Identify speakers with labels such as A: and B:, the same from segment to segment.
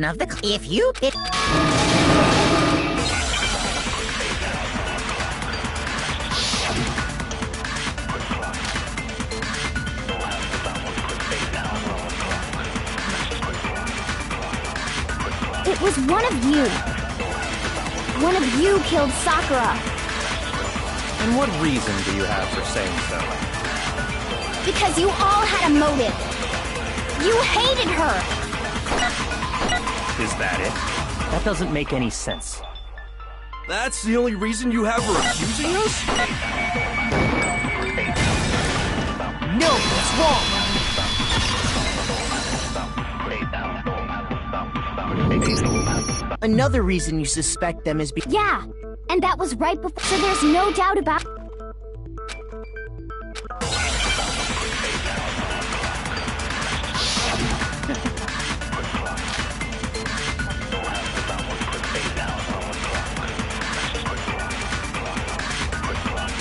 A: Of the if you it
B: was one of you. One of you killed Sakura.
C: And what reason do you have for saying so?
B: Because you all had a motive. You hated her.
C: Is that it? That doesn't make any sense.
D: That's the only reason you have her accusing us?
A: No, it's wrong. Another reason you suspect them is because...
B: Yeah, and that was right before, so there's no doubt about...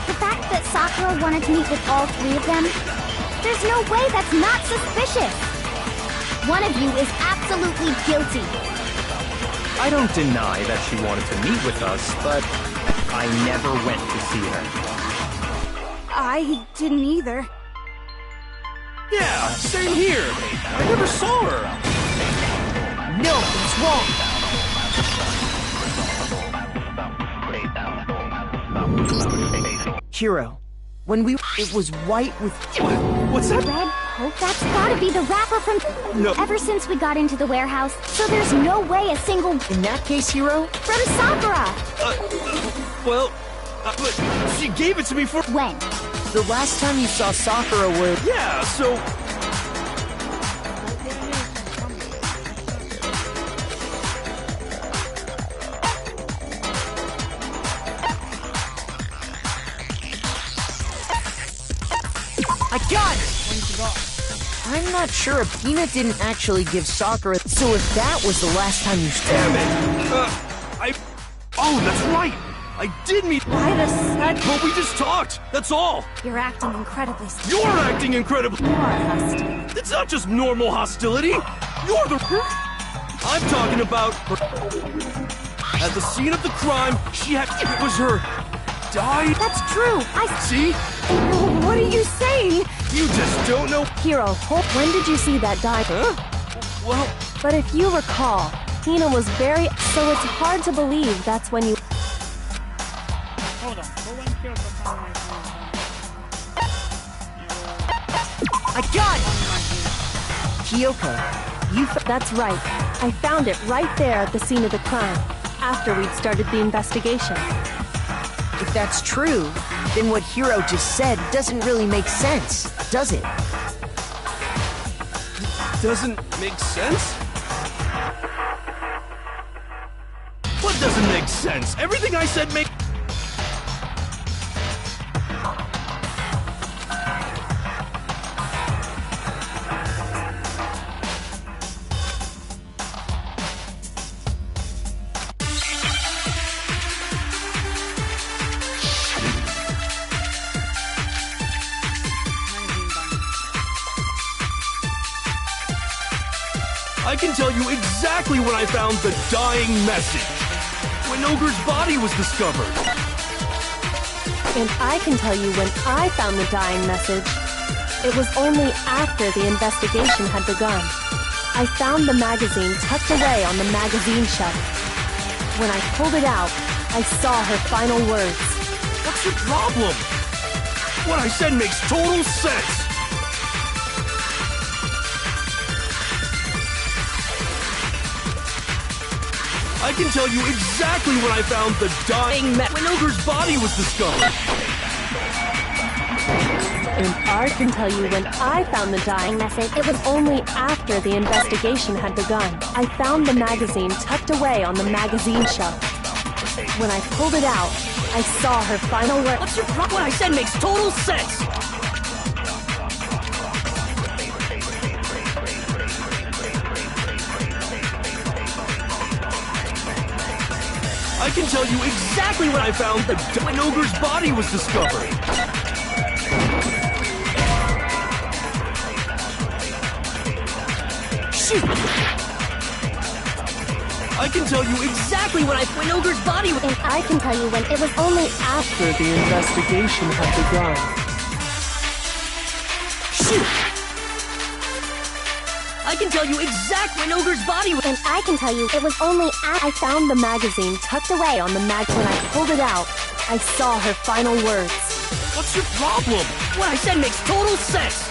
B: The fact that Sakura wanted to meet with all three of them, there's no way that's not suspicious. One of you is absolutely guilty.
C: I don't deny that she wanted to meet with us, but I never went to see her.
E: I didn't either.
D: Yeah, same here. I never saw her.
A: No, it's wrong. Hiro, when we... It was white with...
D: What's that?
B: Red Hope? That's gotta be the rapper from...
D: No.
B: Ever since we got into the warehouse, so there's no way a single...
A: In that case, Hiro...
B: From Sakura!
D: But she gave it to me for...
B: When?
A: The last time you saw Sakura was...
D: Yeah, so...
A: I got it! I'm not sure if Hina didn't actually give Sakura, so if that was the last time you
D: Damn
A: saw
D: it! Oh, that's right! I did meet...
E: Why the sudden...
D: But we just talked! That's all!
E: You're acting incredibly...
D: You're acting incredibly...
E: More hostile.
D: It's not just normal hostility! You're the... I'm talking about... At the scene of the crime, she had... It was her... Died...
B: That's true!
D: See?
E: What are you saying?
D: You just don't know...
F: Hiro, when did you see that die?
D: Huh? Well...
F: But if you recall, Hina was very... So it's hard to believe that's when you...
G: Hold on. Go and kill someone.
A: I got it! Kyoko, you...
F: That's right. I found it right there at the scene of the crime, after we'd started the investigation.
A: If that's true, then what Hiro just said doesn't really make sense, does it?
D: Doesn't make sense? What doesn't make sense? Everything I said make... I can tell you exactly when I found the dying message. When Ogre's body was discovered.
F: And I can tell you when I found the dying message. It was only after the investigation had begun. I found the magazine tucked away on the magazine shelf. When I pulled it out, I saw her final words.
D: What's your problem? What I said makes total sense. I can tell you exactly when I found the dying when Ogre's body was discovered.
F: And I can tell you when I found the dying message. It was only after the investigation had begun. I found the magazine tucked away on the magazine shelf. When I pulled it out, I saw her final words.
A: What's your problem? What I said makes total sense!
D: I can tell you exactly when I found when Ogre's body was discovered. Shoot! I can tell you exactly when Ogre's body was...
F: And I can tell you when it was only after the investigation had begun.
A: Shoot!
D: I can tell you exactly when Ogre's body was...
F: And I can tell you it was only I found the magazine tucked away on the mag. When I pulled it out, I saw her final words.
D: What's your problem? What I said makes total sense.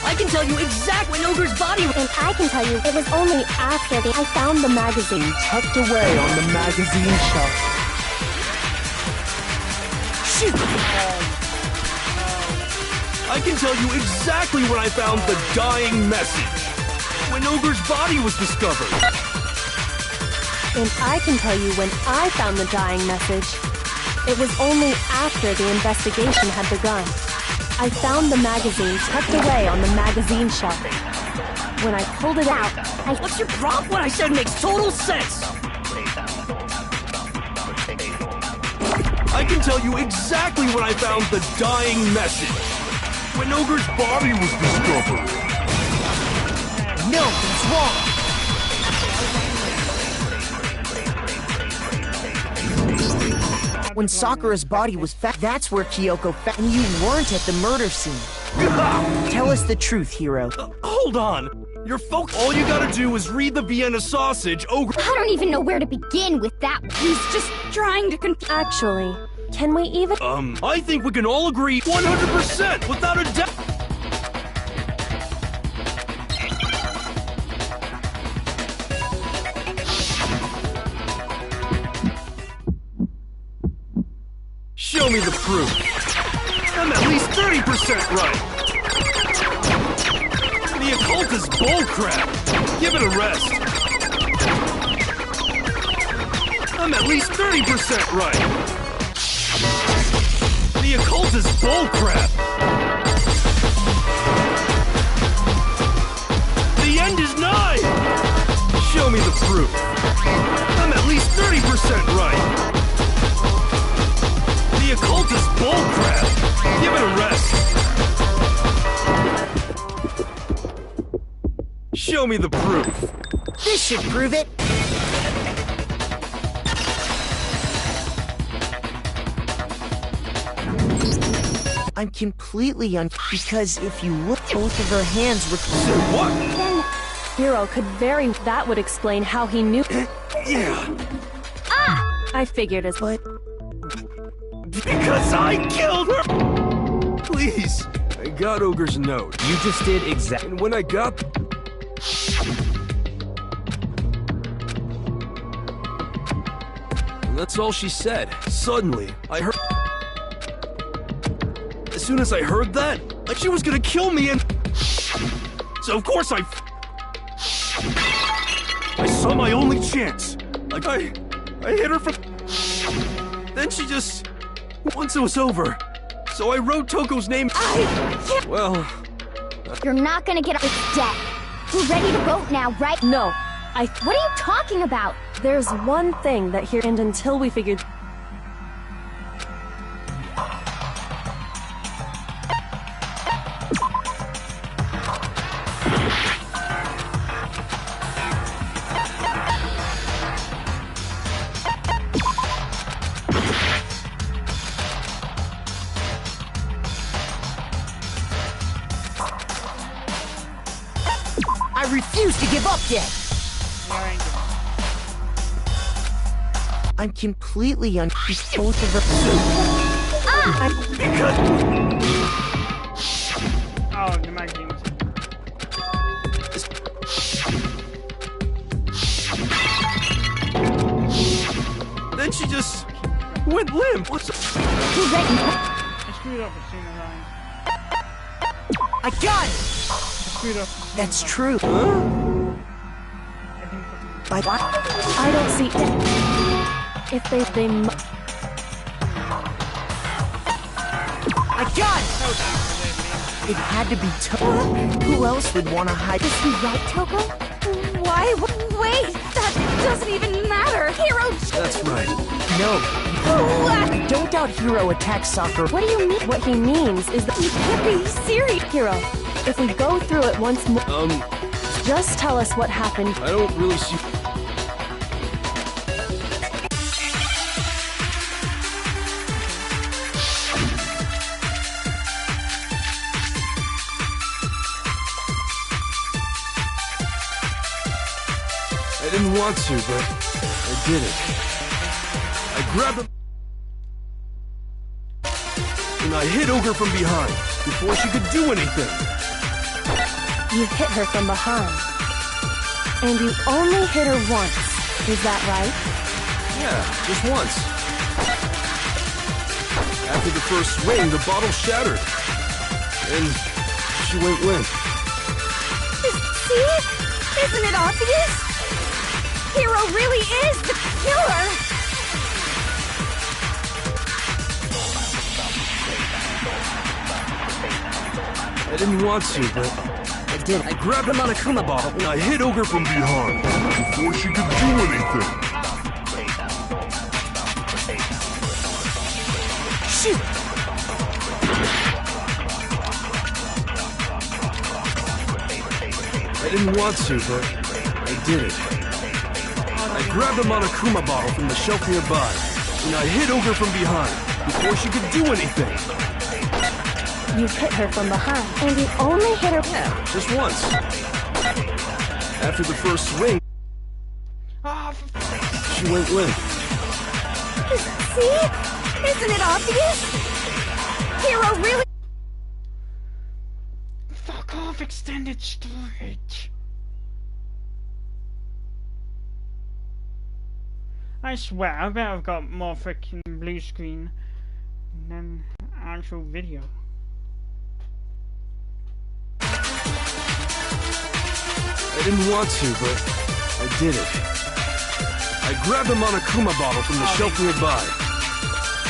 D: I can tell you exactly when Ogre's body was...
F: And I can tell you it was only after I found the magazine tucked away on the magazine shelf.
A: Shoot!
D: I can tell you exactly when I found the dying message. When Ogre's body was discovered.
F: And I can tell you when I found the dying message. It was only after the investigation had begun. I found the magazine tucked away on the magazine shelf. When I pulled it out,
D: What's your problem? What I said makes total sense. I can tell you exactly when I found the dying message. When Ogre's body was discovered.
A: No, it's wrong. When Sakura's body was found, that's where Kyoko found, and you weren't at the murder scene. Tell us the truth, Hiro.
D: Hold on. Your folk. All you gotta do is read the Vienna sausage. Ogre.
B: I don't even know where to begin with that.
E: He's just trying to
F: actually, can we even...
D: I think we can all agree 100% without a doubt. Show me the proof. I'm at least 30% right. The occult is bullcrap. Give it a rest. I'm at least 30% right. The occult is bullcrap. The end is nigh. Show me the proof. I'm at least 30% right. The occult is bullcrap. Give it a rest. Show me the proof.
A: This should prove it. I'm completely because if you look, both of her hands were...
D: What?
F: Then Hiro could very... That would explain how he knew...
D: Yeah.
F: I figured as... But...
D: Because I killed her! Please. I got Ogre's note.
C: You just did exactly.
D: And when I got... And that's all she said. Suddenly, I heard... As soon as I heard that, like she was gonna kill me and... So of course I saw my only chance. Like I hit her from... Then she just... Once it was over, so I wrote Toko's name. Well...
B: You're not gonna get it's dead. We're ready to vote now, right?
F: No,
B: What are you talking about?
F: There's one thing that here... And until we figured...
A: I refuse to give up yet. I'm completely both of her...
G: Oh, the magazine was...
D: Then she just... went limp. What's...
G: I screwed up with Cena Ryan.
A: I got it!
G: I screwed up.
A: That's true.
G: I think that's...
F: I don't see... If they
A: I got it! It had to be Toko. Who else would want to hide?
B: Is he right, Toko?
F: Why
E: Why? Wait, that doesn't even matter. Hero.
D: That's right.
A: No,
E: What?
A: don't doubt Hero attacked Sakura.
F: What do you mean? What he means is that
E: You can't be serious.
F: Hero, if we go through it once more, just tell us what happened.
D: I don't really see... I didn't want to, but I did it. I grabbed him and I hit Ogre from behind before she could do anything.
F: You hit her from behind. And you only hit her once. Is that right?
D: Yeah, just once. After the first swing, the bottle shattered. And she went limp.
E: See? Isn't it obvious? Hero really is the killer.
D: I didn't want to, but I did. I grabbed him on a Kuma bottle and I hit Ogre from behind before she could do anything.
A: Shoot!
D: I didn't want to, but I did it. I grabbed him on a Kuma bottle from the shelf nearby and I hit Ogre from behind before she could do anything.
F: You hit her from behind. And you only hit her...
D: Yeah, just once. After the first swing, she went limp.
E: See? Isn't it obvious? Hero really...
G: Fuck off, extended storage. I swear, I bet I've got more freaking blue screen than actual video.
D: I didn't want to, but I did it. I grabbed him on a Kuma bottle from the shelf nearby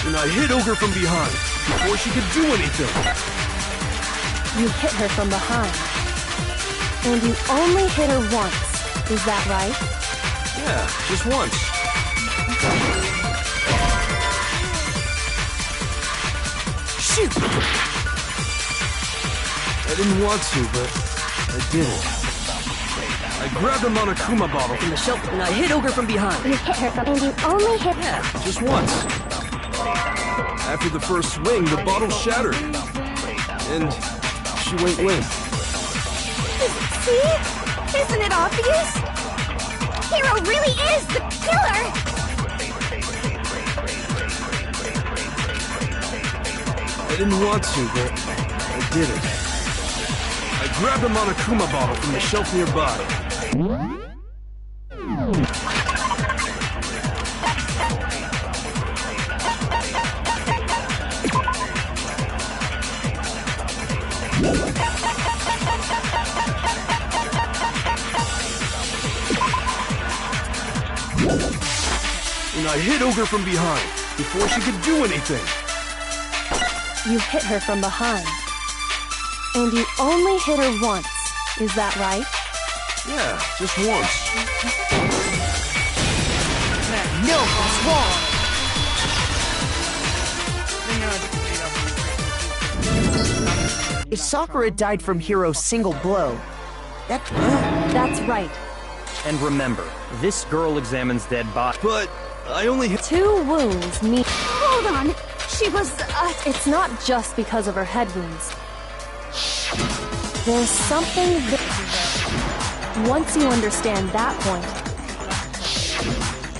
D: and I hit Ogre from behind before she could do anything.
F: You hit her from behind. And you only hit her once. Is that right?
D: Yeah, just once.
A: Shoot!
D: I didn't want to, but I did it. I grabbed him on a Kuma bottle from the shelf and I hit Ogre from behind.
F: You hit her from... And you only hit...
D: Yeah, just once. After the first swing, the bottle shattered. And she went limp.
E: See? Isn't it obvious? Hero really is the killer.
D: I didn't want to, but I did it. I grabbed him on a Kuma bottle from the shelf nearby. And I hit Ogre from behind before she could do anything.
F: You hit her from behind. And you only hit her once. Is that right?
D: Yeah, just once.
A: No, that's wrong! If Sakura died from Hero's single blow,
F: That's right.
C: And remember, this girl examines dead bodies.
D: But I only hit...
F: 2 wounds mean...
E: Hold on. She was,
F: It's not just because of her head wounds. There's something that... Once you understand that point,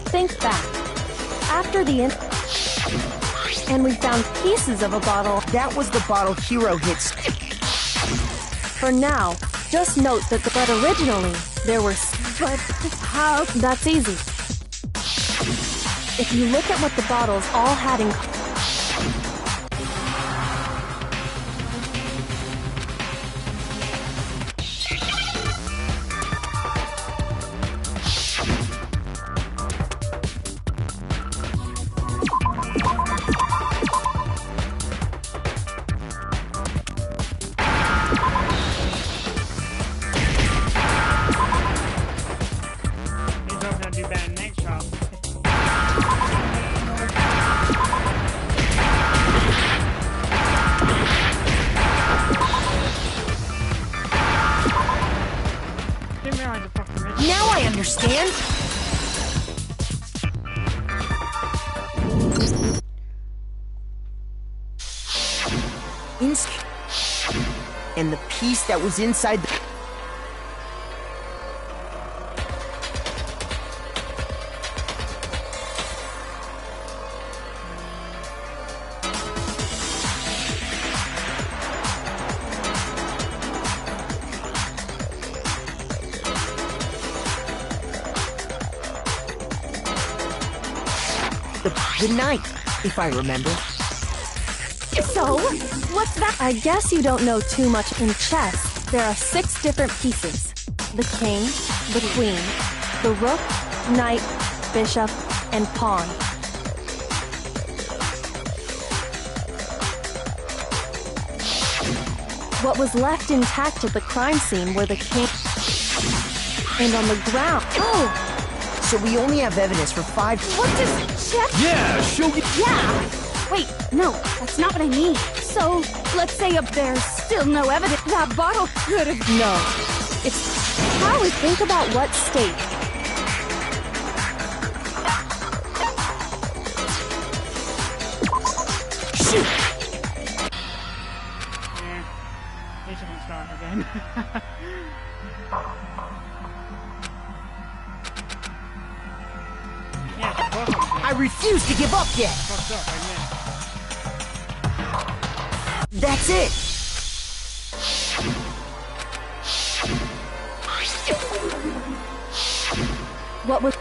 F: think back. After the and we found pieces of a bottle.
A: that was the bottle Hero hits.
F: For now, just note that but originally, there were...
E: but how?
F: That's easy. If you look at what the bottles all had in common...
A: understand? And the piece that was inside the... The knife, if I remember.
B: So, what's that?
F: I guess you don't know too much in chess. There are 6 different pieces. The king, the queen, the rook, knight, bishop, and pawn. What was left intact at the crime scene were the king and on the ground.
A: Oh! So we only have evidence for 5...
B: What does chess...
D: Yeah, show me.
B: Yeah! Wait, no, that's not what I mean. So, let's say up there's still no evidence that bottle could have...
F: No. It's how we think about what state.
A: Shoot!
G: Yeah. They shouldn't start again.
A: I refuse to give up yet!
G: Fucked up, I missed.
A: That's it!
F: What was...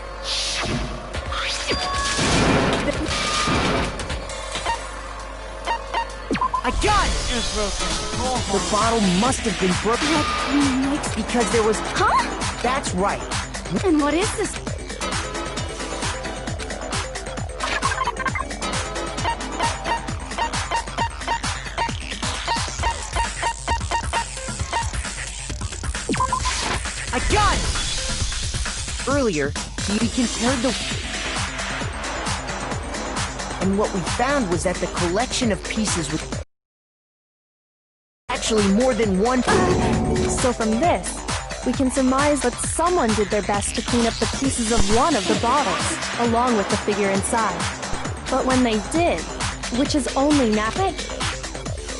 A: I got it!
G: It's broken.
A: The bottle must have been broken because there was...
B: Huh?
A: That's right.
B: And what is this?
A: I got it! Earlier, we compared the... And what we found was that the collection of pieces was... actually more than one...
F: So from this, we can surmise that someone did their best to clean up the pieces of one of the bottles, along with the figure inside. But when they did, which is only napping,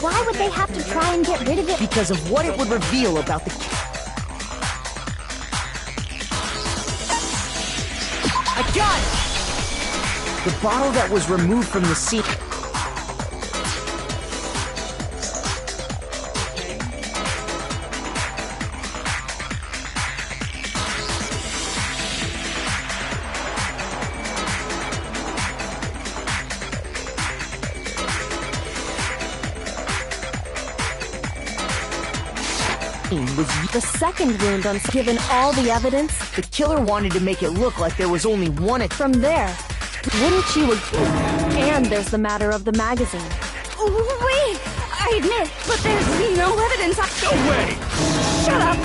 B: Why would they have to try and get rid of it?
A: because of what it would reveal about the... I got it! The bottle that was removed from the scene... was
F: the second wound on... Given all the evidence,
A: the killer wanted to make it look like there was only one at...
F: from there, wouldn't you agree? And there's the matter of the magazine.
B: Wait! I admit, but there's no evidence.
D: No way!
B: Shut up!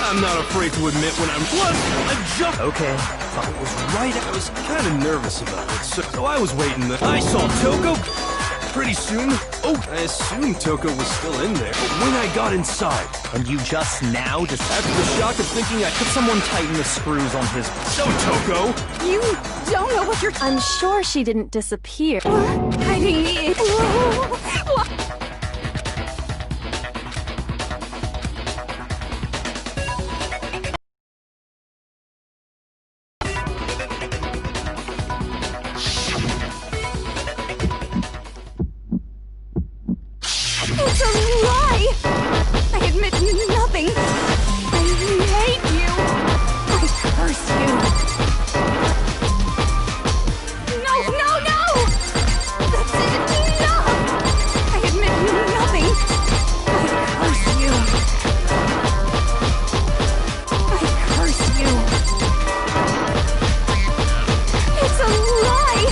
D: I'm not afraid to admit when I'm... Plus, I jumped...
C: Okay.
D: I was right. I was kind of nervous about it, so I was waiting. I saw Toko pretty soon. Oh, I assumed Toko was still in there. But when I got inside...
C: And you just now
D: After the shock of thinking I could...
C: someone tighten the screws on his...
D: So, Toko!
B: You don't know what you're...
F: I'm sure she didn't disappear.
B: hiding me. It's a lie! I admit nothing. I hate you. I curse you. No, no, no! That's enough! I admit nothing. I curse you. I curse you. It's a lie!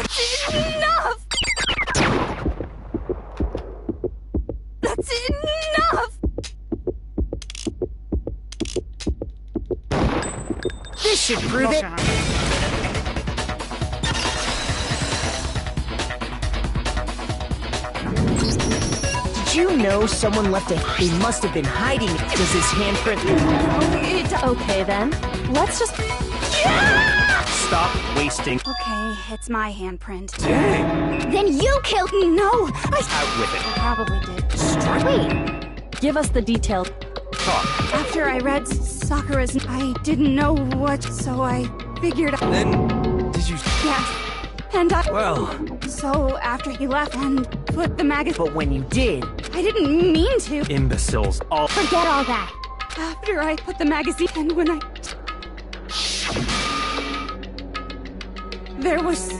B: That's enough! That's enough!
A: This should prove it! Did you know someone left a... They must have been hiding it. Does his handprint...
F: Okay then. Let's just...
C: Stop wasting...
E: Okay, it's my handprint.
D: Dang!
B: Then you killed me.
E: No,
C: Out with it.
E: probably did.
B: Wait,
F: Give us the details.
C: Talk.
E: After I read Sakura's, I didn't know what, so I figured.
D: Then, did you...
E: Yes, and
D: Well,
E: so after he left and put the magazine,
A: But when you did,
E: I didn't mean to.
C: Imbeciles. All...
B: forget all that.
E: After I put the magazine, and when I... There was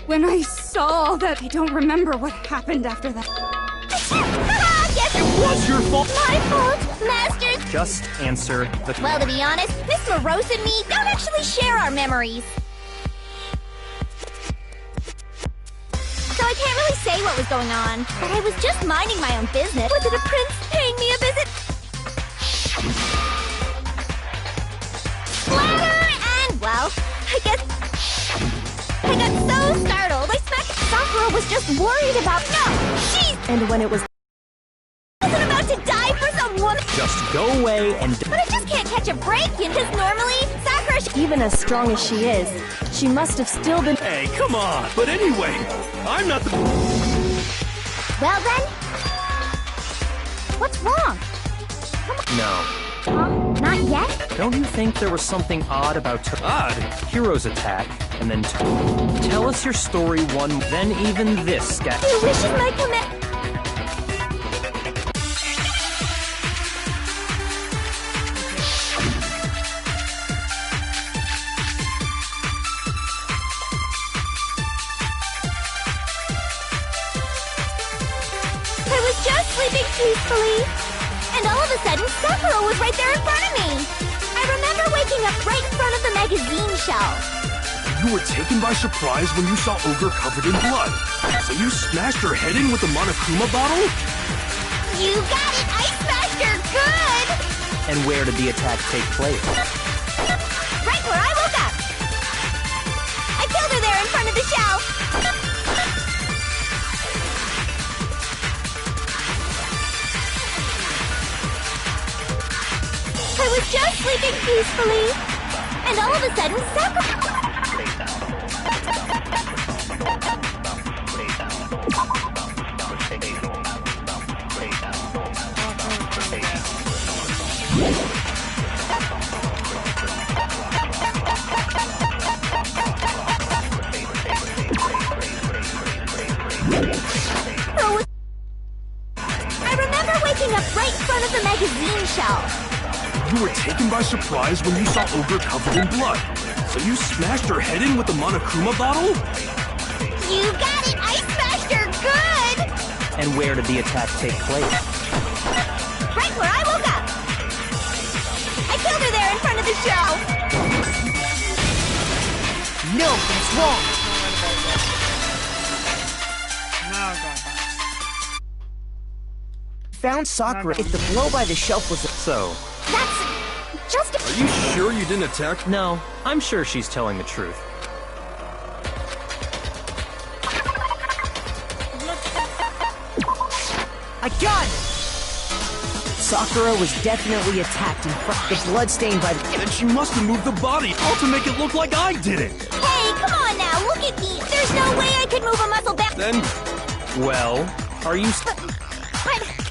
E: when I saw all that, I don't remember what happened after that.
B: Yes,
C: It was your fault.
B: my fault, Masters.
C: Just answer the...
B: Well, to be honest, Miss Morose and me don't actually share our memories. So I can't really say what was going on, but I was just minding my own business. Was it a prince paying me a visit? Splatter! And, well, I guess I got so startled, I smacked... Sakura was just worried about... No! She's...
F: And when it was...
B: wasn't about to die for some woman...
C: Just go away and...
B: But I just can't catch a break, because normally, Sakura...
F: Even as strong as she is, she must have still been...
D: hey, come on! But anyway, I'm not the...
B: Well then... What's wrong?
C: No.
B: Not yet?
C: Don't you think there was something odd about...
D: Odd?
C: Hero's attack, and then... Tell us your story one... Then even this guy...
B: Your wishes might come in... I was just sleeping peacefully, and all of a sudden, Sakura was right there in front of me. I remember waking up right in front of the magazine shelf.
D: You were taken by surprise when you saw Ogre covered in blood. So you smashed her head in with the Monokuma bottle?
B: You got it! I smashed her good!
C: And where did the attack take place?
B: Right where I woke up. I killed her there in front of the shelf. I was just sleeping peacefully, and all of a sudden, Sakura... I remember waking up right in front of the magazine shelf.
D: You were taken by surprise when you saw Ogre covered in blood. So you smashed her head in with the Monokuma bottle?
B: You got it! I smashed her good!
C: And where did the attack take place?
B: Right where I woke up. I killed her there in front of the shelf.
A: no, that's wrong.
G: Now go back.
A: Found Sakura. If the blow by the shelf was...
C: So...
B: That's just...
D: Are you sure you didn't attack?
C: No, I'm sure she's telling the truth.
A: I got it! Sakura was definitely attacked in front... The blood stained by the...
D: Then she must have moved the body, all to make it look like I did it!
B: Hey, come on now, look at me. There's no way I could move a muscle back...
D: Then,
C: Well, are you...
B: But...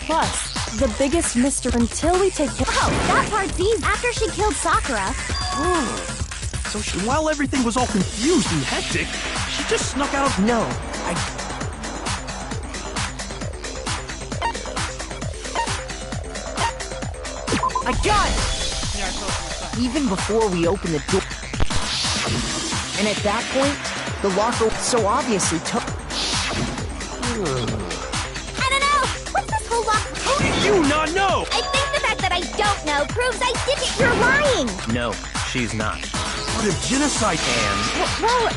F: Plus, the biggest mystery until we take care...
B: Oh, that part's easy. After she killed Sakura...
D: so while everything was all confused and hectic, she just snuck out of...
A: No, I got it!
G: Yeah, I saw it.
A: Even before we opened the door. And at that point, the locker so obviously took...
B: I don't know. What's this whole lot...
D: How did you not know?
B: I think the fact that I don't know proves I didn't... You're lying!
C: No, she's not.
D: But if genocide...
C: And
B: Well,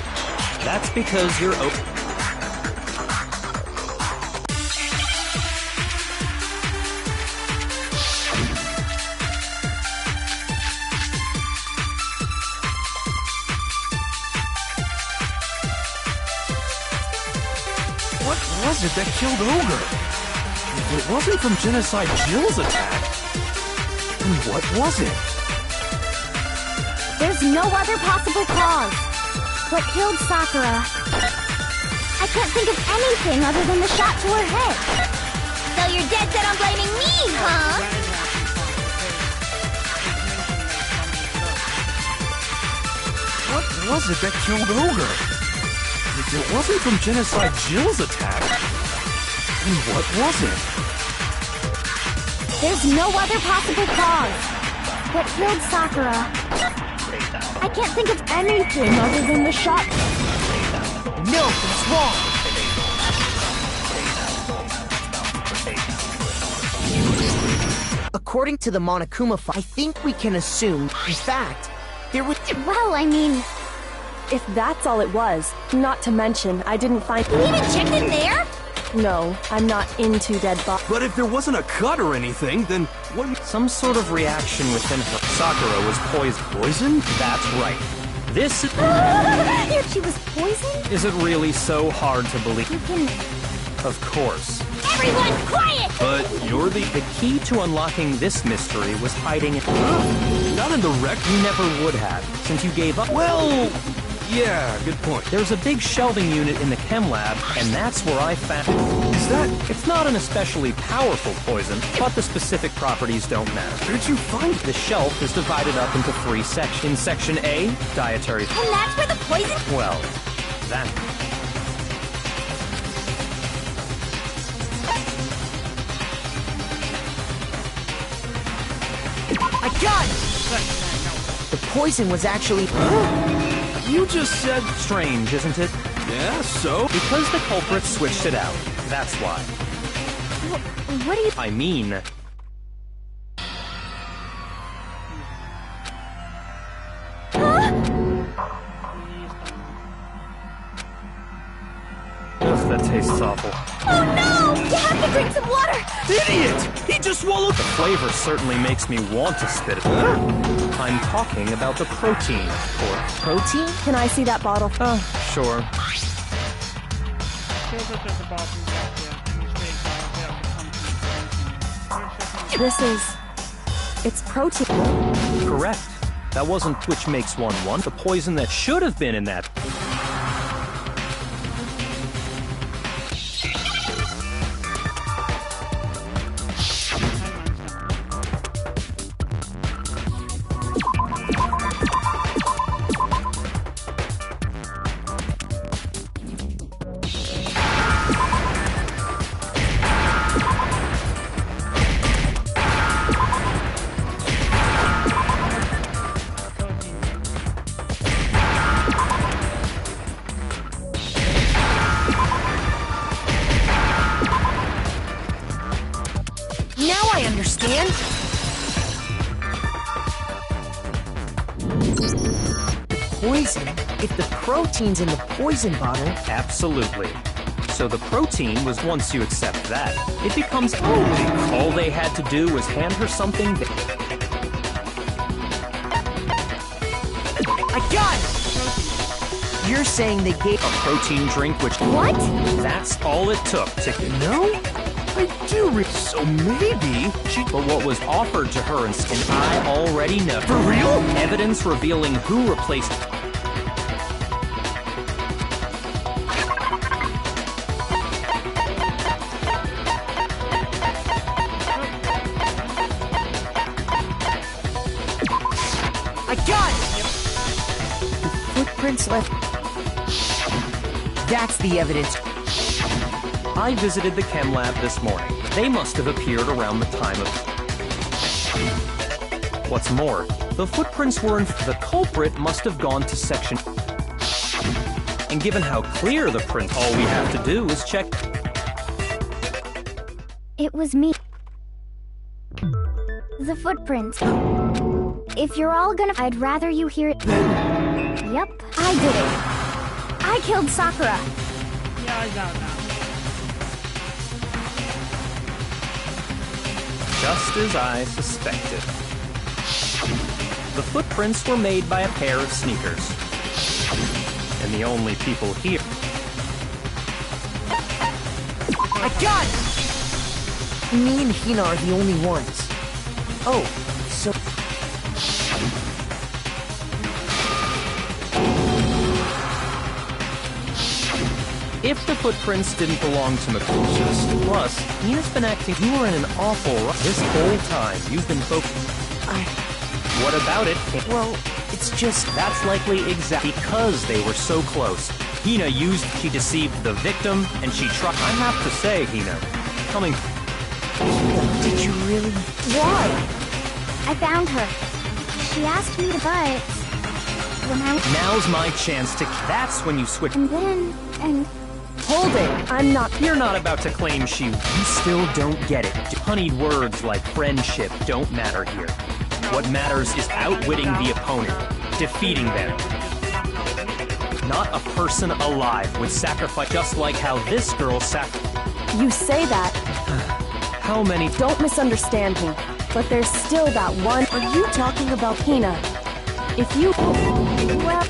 C: that's because you're...
D: What was it that killed Ogre? If it wasn't from Genocide Jill's attack, then what was it?
B: There's no other possible cause. What killed Sakura? I can't think of anything other than the shot to her head. So you're dead set on blaming me, huh?
D: What was it that killed Ogre? If it wasn't from Genocide Jill's attack, then what was it?
B: There's no other possible cause. What killed Sakura? I can't think of anything other than the shot.
A: No, it's wrong. According to the Monokuma file, I think we can assume, in fact, there was...
B: Well, I mean...
F: If that's all it was, not to mention, I didn't find...
B: You even checked in there?
F: No, I'm not into dead bodies.
D: But if there wasn't a cut or anything, then what...
C: Some sort of reaction within her. Sakura was poisoned.
D: Poison?
C: That's right. This
B: She was poisoned?
C: is it really so hard to believe?
B: You can...
C: Of course.
B: Everyone, quiet!
D: But you're the...
C: The key to unlocking this mystery was hiding it.
D: Not in the wreck.
C: You never would have, since you gave up.
D: Well... Yeah, good point.
C: There's a big shelving unit in the chem lab, and that's where I found...
D: Is that...
C: It's not an especially powerful poison, but the specific properties don't matter.
D: Where'd you find it?
C: The shelf is divided up into 3 sections. In Section A, dietary...
B: And that's where the poison...
C: Well, that...
A: I got it! The poison was actually...
D: You just said...
C: Strange, isn't it?
D: Yeah, so?
C: Because the culprit switched it out. That's why.
B: What do you...
C: I mean... Ugh, that tastes awful.
B: Oh no! You have to drink some water!
D: Idiot! He just swallowed...
C: The flavor certainly makes me want to spit it. I'm talking about the protein, or...
A: Protein?
F: Can I see that bottle?
C: Sure.
F: This is... It's protein.
C: Correct. That wasn't which makes one want. The poison that should have been in that...
A: Now I understand. Poison? If the protein's in the poison bottle...
C: Absolutely. So the protein was once you accept that, it becomes holy. All they had to do was hand her something that...
A: I got it! You're saying they gave...
C: A protein drink which...
B: What?
C: That's all it took to...
D: No? I do so maybe she...
C: But what was offered to her and I already know.
D: For real?
C: Evidence revealing who replaced...
A: I got it! The footprints left... That's the evidence.
C: I visited the chem lab this morning. They must have appeared around the time of... What's more, the footprints were in... The culprit must have gone to section... And given how clear the print, all we have to do is check...
B: It was me. The footprints. If you're all gonna... I'd rather you hear it... Yep, I did it. I killed Sakura.
G: Yeah, I got that.
C: Just as I suspected. The footprints were made by a pair of sneakers. And the only people here...
G: the
A: I got it! Me and Hina are the only ones. Oh, so...
C: If the footprints didn't belong to Makushas, plus, Hina's been acting. You were in an awful rush this whole time. You've been focused. What about it?
A: Well, it's just...
C: That's likely exactly because they were so close. Hina she deceived the victim, and she tried. I have to say, Hina, coming...
A: Did you really?
B: Why? I found her. She asked me to but when I...
C: Now's my chance to... That's when you switch...
B: And then,
F: Hold it! I'm not...
C: You're not about to claim she... You still don't get it. Honeyed words like friendship don't matter here. What matters is outwitting the opponent, defeating them. Not a person alive would sacrifice, just like how this girl sacrificed.
F: You say that.
C: How many...
F: Don't misunderstand me, but there's still that one... Are you talking about Hina? If you...
B: well,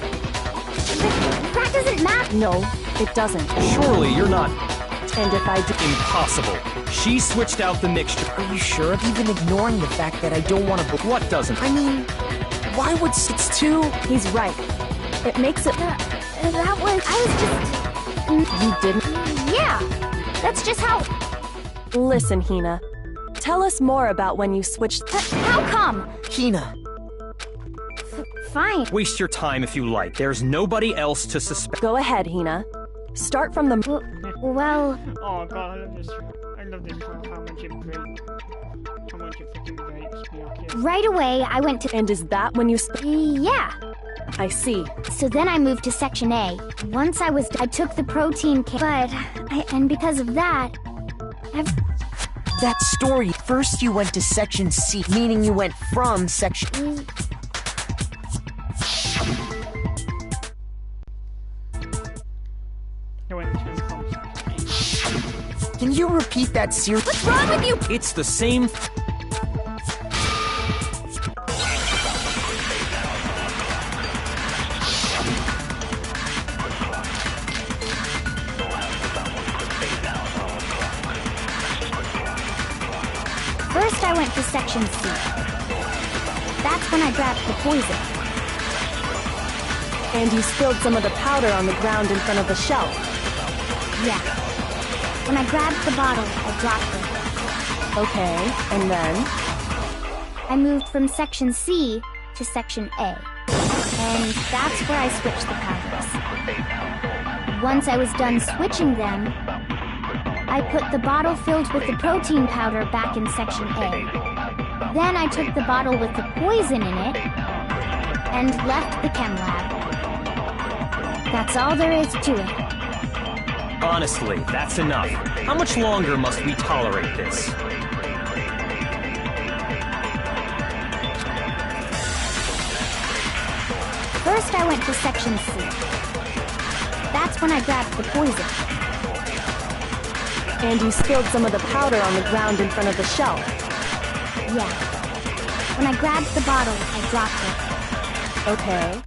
B: that doesn't matter.
F: No, it doesn't.
C: Surely you're not...
F: And if I did...
C: Impossible. She switched out the mixture.
A: Are you sure of even ignoring the fact that I don't want to...
C: What doesn't?
A: I mean, why would... It's too...
F: He's right. It makes it...
B: That was... I was just...
F: You didn't...
B: Yeah, that's just how...
F: Listen, Hina. Tell us more about when you switched...
B: How come?
A: Hina.
B: Fine.
C: Waste your time if you like. There's nobody else to suspect.
F: Go ahead, Hina. Start from the...
B: Well...
G: Oh god, I love this. I love this one. How much it breaks. How much it freaking breaks me. Okay.
B: Right away, I went to...
F: And is that when you...
B: Yeah.
F: I see.
B: So then I moved to Section A. Once I took the protein but and because of that,
A: That story. First you went to Section C, meaning you went from Section... Can you repeat that series?
B: What's wrong with you?
C: It's the same...
B: First I went to Section C. That's when I grabbed the poison.
F: And you spilled some of the powder on the ground in front of the shelf.
B: Yeah. When I grabbed the bottle, I dropped it.
F: Okay, and then?
B: I moved from Section C to Section A. And that's where I switched the powders. Once I was done switching them, I put the bottle filled with the protein powder back in Section A. Then I took the bottle with the poison in it and left the chem lab. That's all there is to it.
C: Honestly, that's enough. How much longer must we tolerate this?
B: First I went to Section C. That's when I grabbed the poison.
F: And you spilled some of the powder on the ground in front of the shelf.
B: Yeah. When I grabbed the bottle, I dropped it.
F: Okay.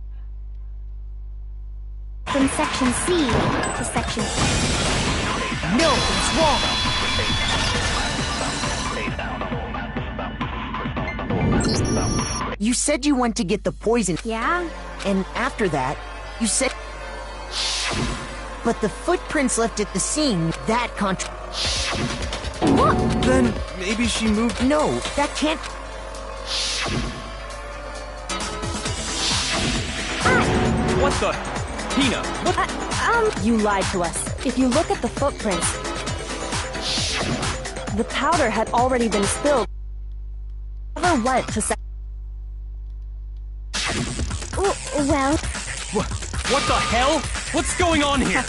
B: From Section C to Section A.
A: No, it's wrong! You said you went to get the poison.
B: Yeah?
A: And after that, you said... But the footprints left at the scene, that
B: What?
D: Then maybe she moved...
A: No, that can't...
C: What the... Hina, what...
F: You lied to us. If you look at the footprints, the powder had already been spilled. Never went to
B: Well...
C: What the hell? What's going on here?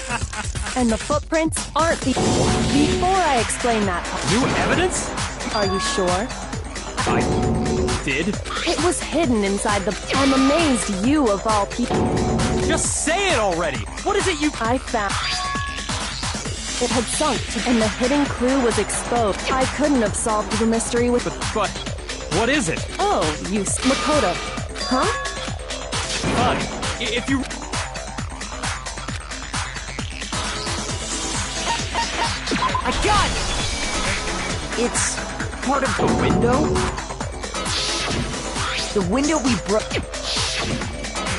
F: And the footprints aren't the... Before I explain that,
C: New evidence?
F: are you sure?
C: I... did?
F: It was hidden inside the... I'm amazed you, of all people...
C: Just say it already! What is it you...
F: I found... It had sunk, and the hidden clue was exposed. I couldn't have solved the mystery with...
C: But... what is it?
F: Oh, you... Makoto. Huh?
C: Fine. If you...
A: I got it! It's part of the window? The window we broke.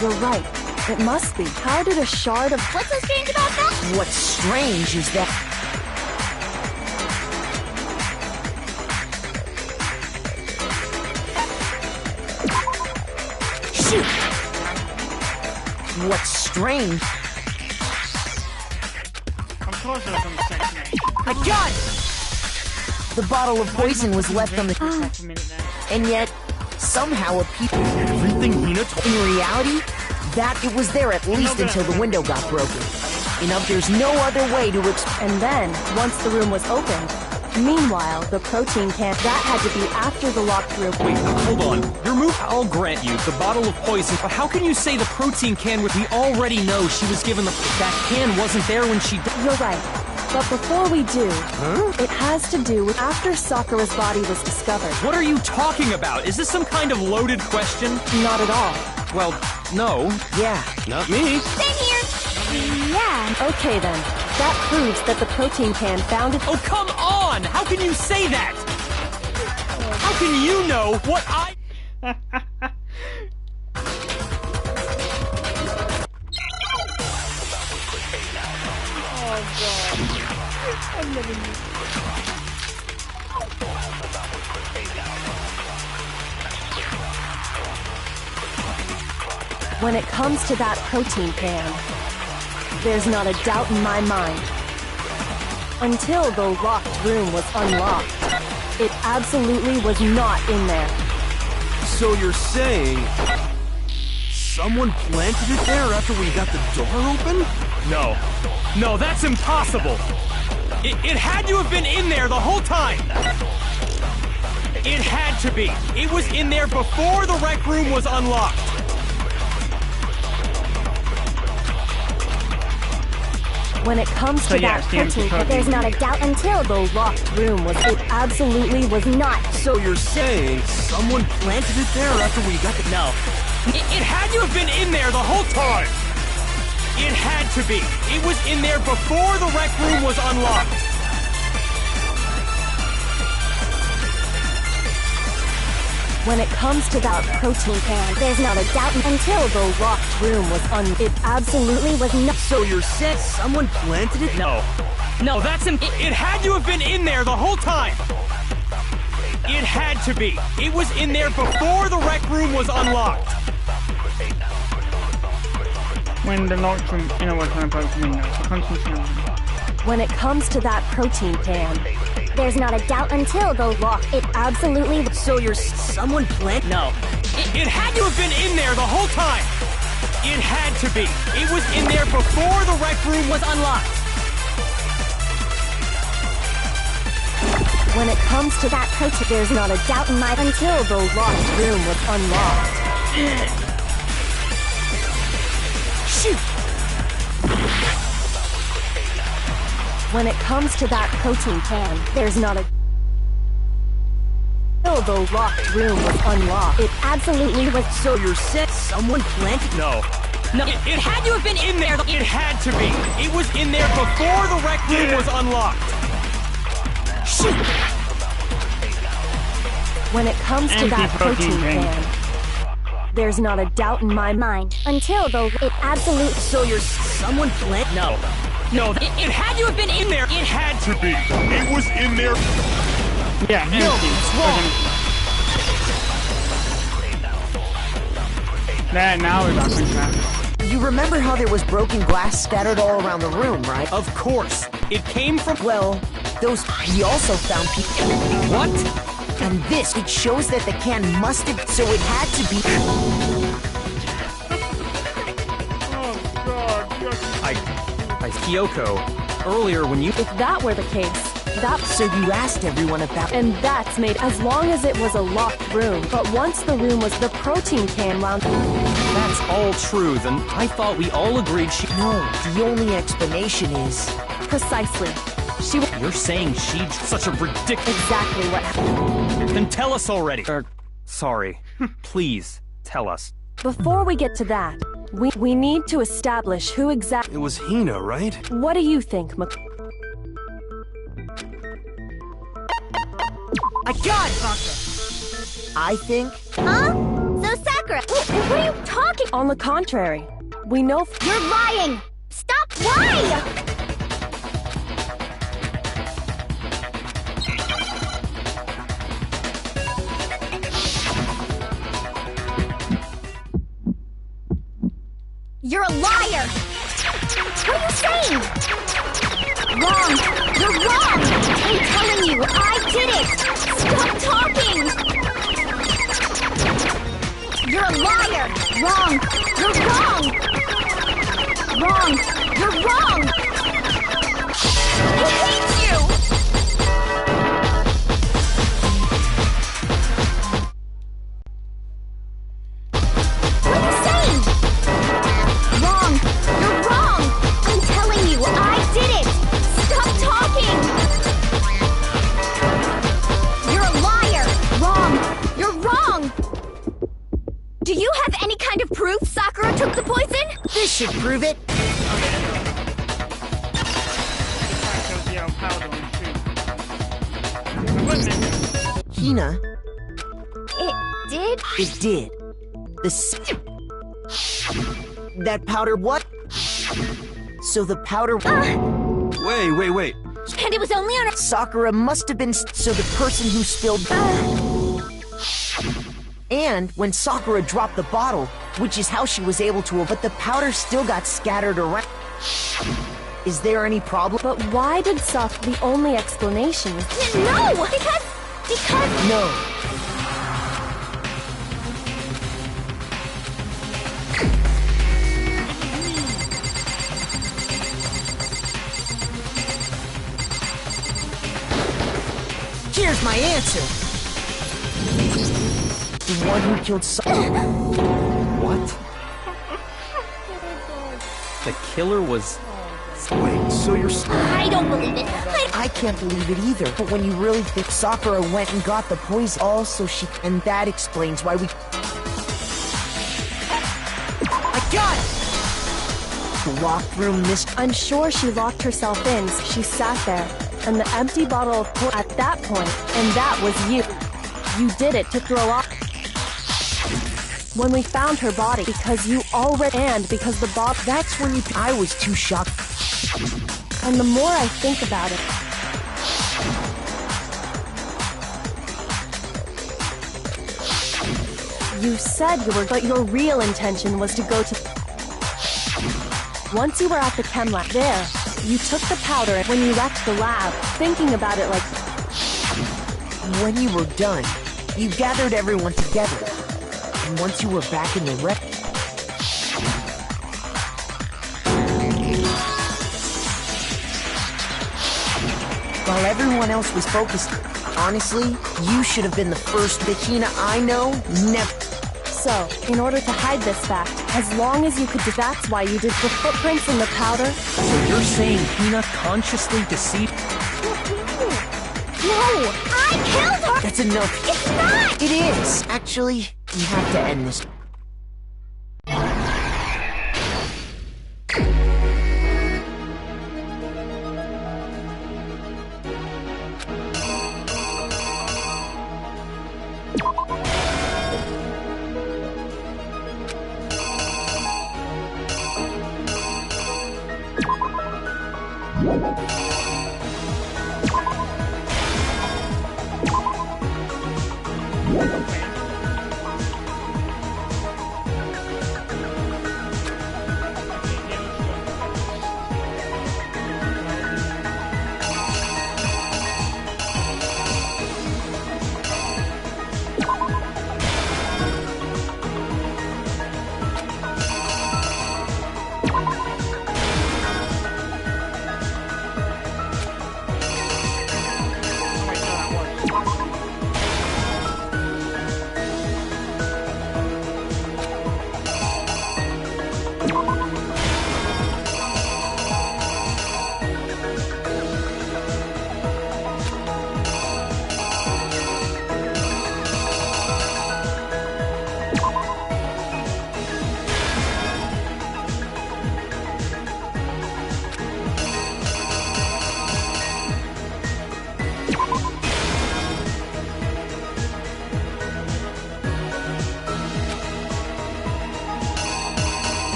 F: You're right. It must be. How did a shard of...
B: What's so strange about that?
A: What's strange is that... Shoot! What's strange...
G: Of course I was on section 8.
A: I got it! The bottle of poison was left on the...
G: Half a minute there.
A: And yet, somehow a people...
D: Everything Hina told
A: In reality, that it was there at least until the window got broken. There's no other way to explain.
F: And then, once the room was opened, meanwhile, the protein can... That had to be after the locked room.
C: Wait, hold on. Your move, I'll grant you, the bottle of poison, but how can you say the protein can with... We already know she was given the... That can wasn't there when she...
F: You're right. But before we do, it has to do with after Sakura's body was discovered.
C: What are you talking about? Is this some kind of loaded question?
F: Not at all.
C: Well, no.
A: Yeah.
D: Not me.
B: Same here. Yeah.
F: Okay then. That proves that the protein can found it.
C: Oh, come on! How can you say that? How can you know what I...
G: Oh god. I'm never used
F: When it comes to that protein can, there's not a doubt in my mind. Until the locked room was unlocked, it absolutely was not in there.
D: So you're saying... someone planted it there after we got the door open?
C: No. No, that's impossible! It had to have been in there the whole time! It had to be! It was in there before the rec room was unlocked!
F: When it comes to that protein can,
B: There's not a doubt until
F: the locked room was... It absolutely was not.
D: So you're saying someone planted it there after we got the...
C: No. It had to have been in there the whole time! It had to be! It was in there before the rec room was unlocked!
F: When it comes to that protein can,
B: there's not a doubt
F: until the locked room was It absolutely was not.
D: So you're saying someone planted it?
C: No. No, that's It had to have been in there the whole time! It had to be! It was in there before the rec room was unlocked!
G: when the locked room... You know what kind of broken window, so concentrate on it.
F: When it comes to that protein can,
B: there's not a doubt until the lock.
F: It absolutely...
A: So you're... someone planted...
C: No. It had to have been in there the whole time! It had to be! It was in there before the rec room was unlocked!
F: When it comes to that protein, there's not a doubt in my... Until the locked room was unlocked.
A: Shoot!
F: When it comes to that protein can, there's not a... Until the locked room was unlocked. It absolutely was...
A: So you're saying someone planted...
C: No. No, it had to have been in there. It had to be. It was in there before the rec room was unlocked.
A: Shoot!
F: When it comes to that protein can, there's not a doubt in my mind.
B: Until the... It absolutely...
A: So you're... someone planted...
C: No. No, it had to have been in there. It had to be. It was in there.
G: Yeah,
A: No,
G: empty.
A: it's wrong.
G: There, now we're back on track.
A: You remember how there was broken glass scattered all around the room, right?
C: Of course. It came from...
A: Well, those... We also found people...
C: What?
A: And this, it shows that the can must have... So it had to be...
G: Oh god,
C: Kyoko, earlier when you...
F: If that were the case, that...
A: So you asked everyone about...
F: And that's made as long as it was a locked room. But once the room was the protein can wound...
C: That's all true, then I thought we all agreed she...
A: No, the only explanation is...
F: Precisely. She was...
C: You're saying she... Such a ridiculous...
F: Exactly what happened.
C: Then tell us already. Sorry. Please, tell us.
F: Before we get to that, we need to establish who exactly...
D: It was Hina, right?
F: What do you think,
A: I got it! I think...
B: Huh? So Sakura, what are you talking?
F: On the contrary, we know
B: You're lying! Stop! Why? You're a liar! What are you saying? Wrong! You're wrong! I'm telling you, I did it! Stop talking! You're a liar! Wrong! You're wrong! Wrong! You're wrong! I hate you! What are you saying? Wrong! You're wrong! I'm telling you, I did it! Stop talking! You're a liar! Wrong! You're wrong! Do you have any kind of proof Sakura took the poison?
A: This should prove it. Hina,
B: It did?
A: it did. That powder what? So the powder...
D: Wait.
B: And it was only on a...
A: Sakura must have been... So the person who spilled... And when Sakura dropped the bottle, which is how she was able to... But the powder still got scattered around. Is there any problem?
F: But why did the only explanation is
B: No! Because...
A: No. Here's my answer. The one who killed
C: What? The killer was...
D: Wait, so you're...
B: I don't believe it.
A: I can't believe it either. But when you really think Sakura went and got the poison, also she... And that explains why we... I got it! The locked room missed...
F: I'm sure she locked herself in. She sat there, and the empty bottle of at that point, and that was you. You did it to throw off. When we found her body, because you already and because the bottle.
A: That's when you... I was too shocked.
F: And the more I think about it, you said you were, but your real intention was to go to. Once you were at the chem lab there, you took the powder and when you left the lab, thinking about it like.
A: When you were done, you gathered everyone together. And once you were back in the wreck... While everyone else was focused, honestly, you should have been the first Hina I know never...
F: So, in order to hide this fact, as long as you could, that's why you did the footprints in the powder?
C: So you're saying Hina consciously deceived...
B: No! I killed her!
A: That's enough.
B: It's not!
A: It is! Actually, you have to end this.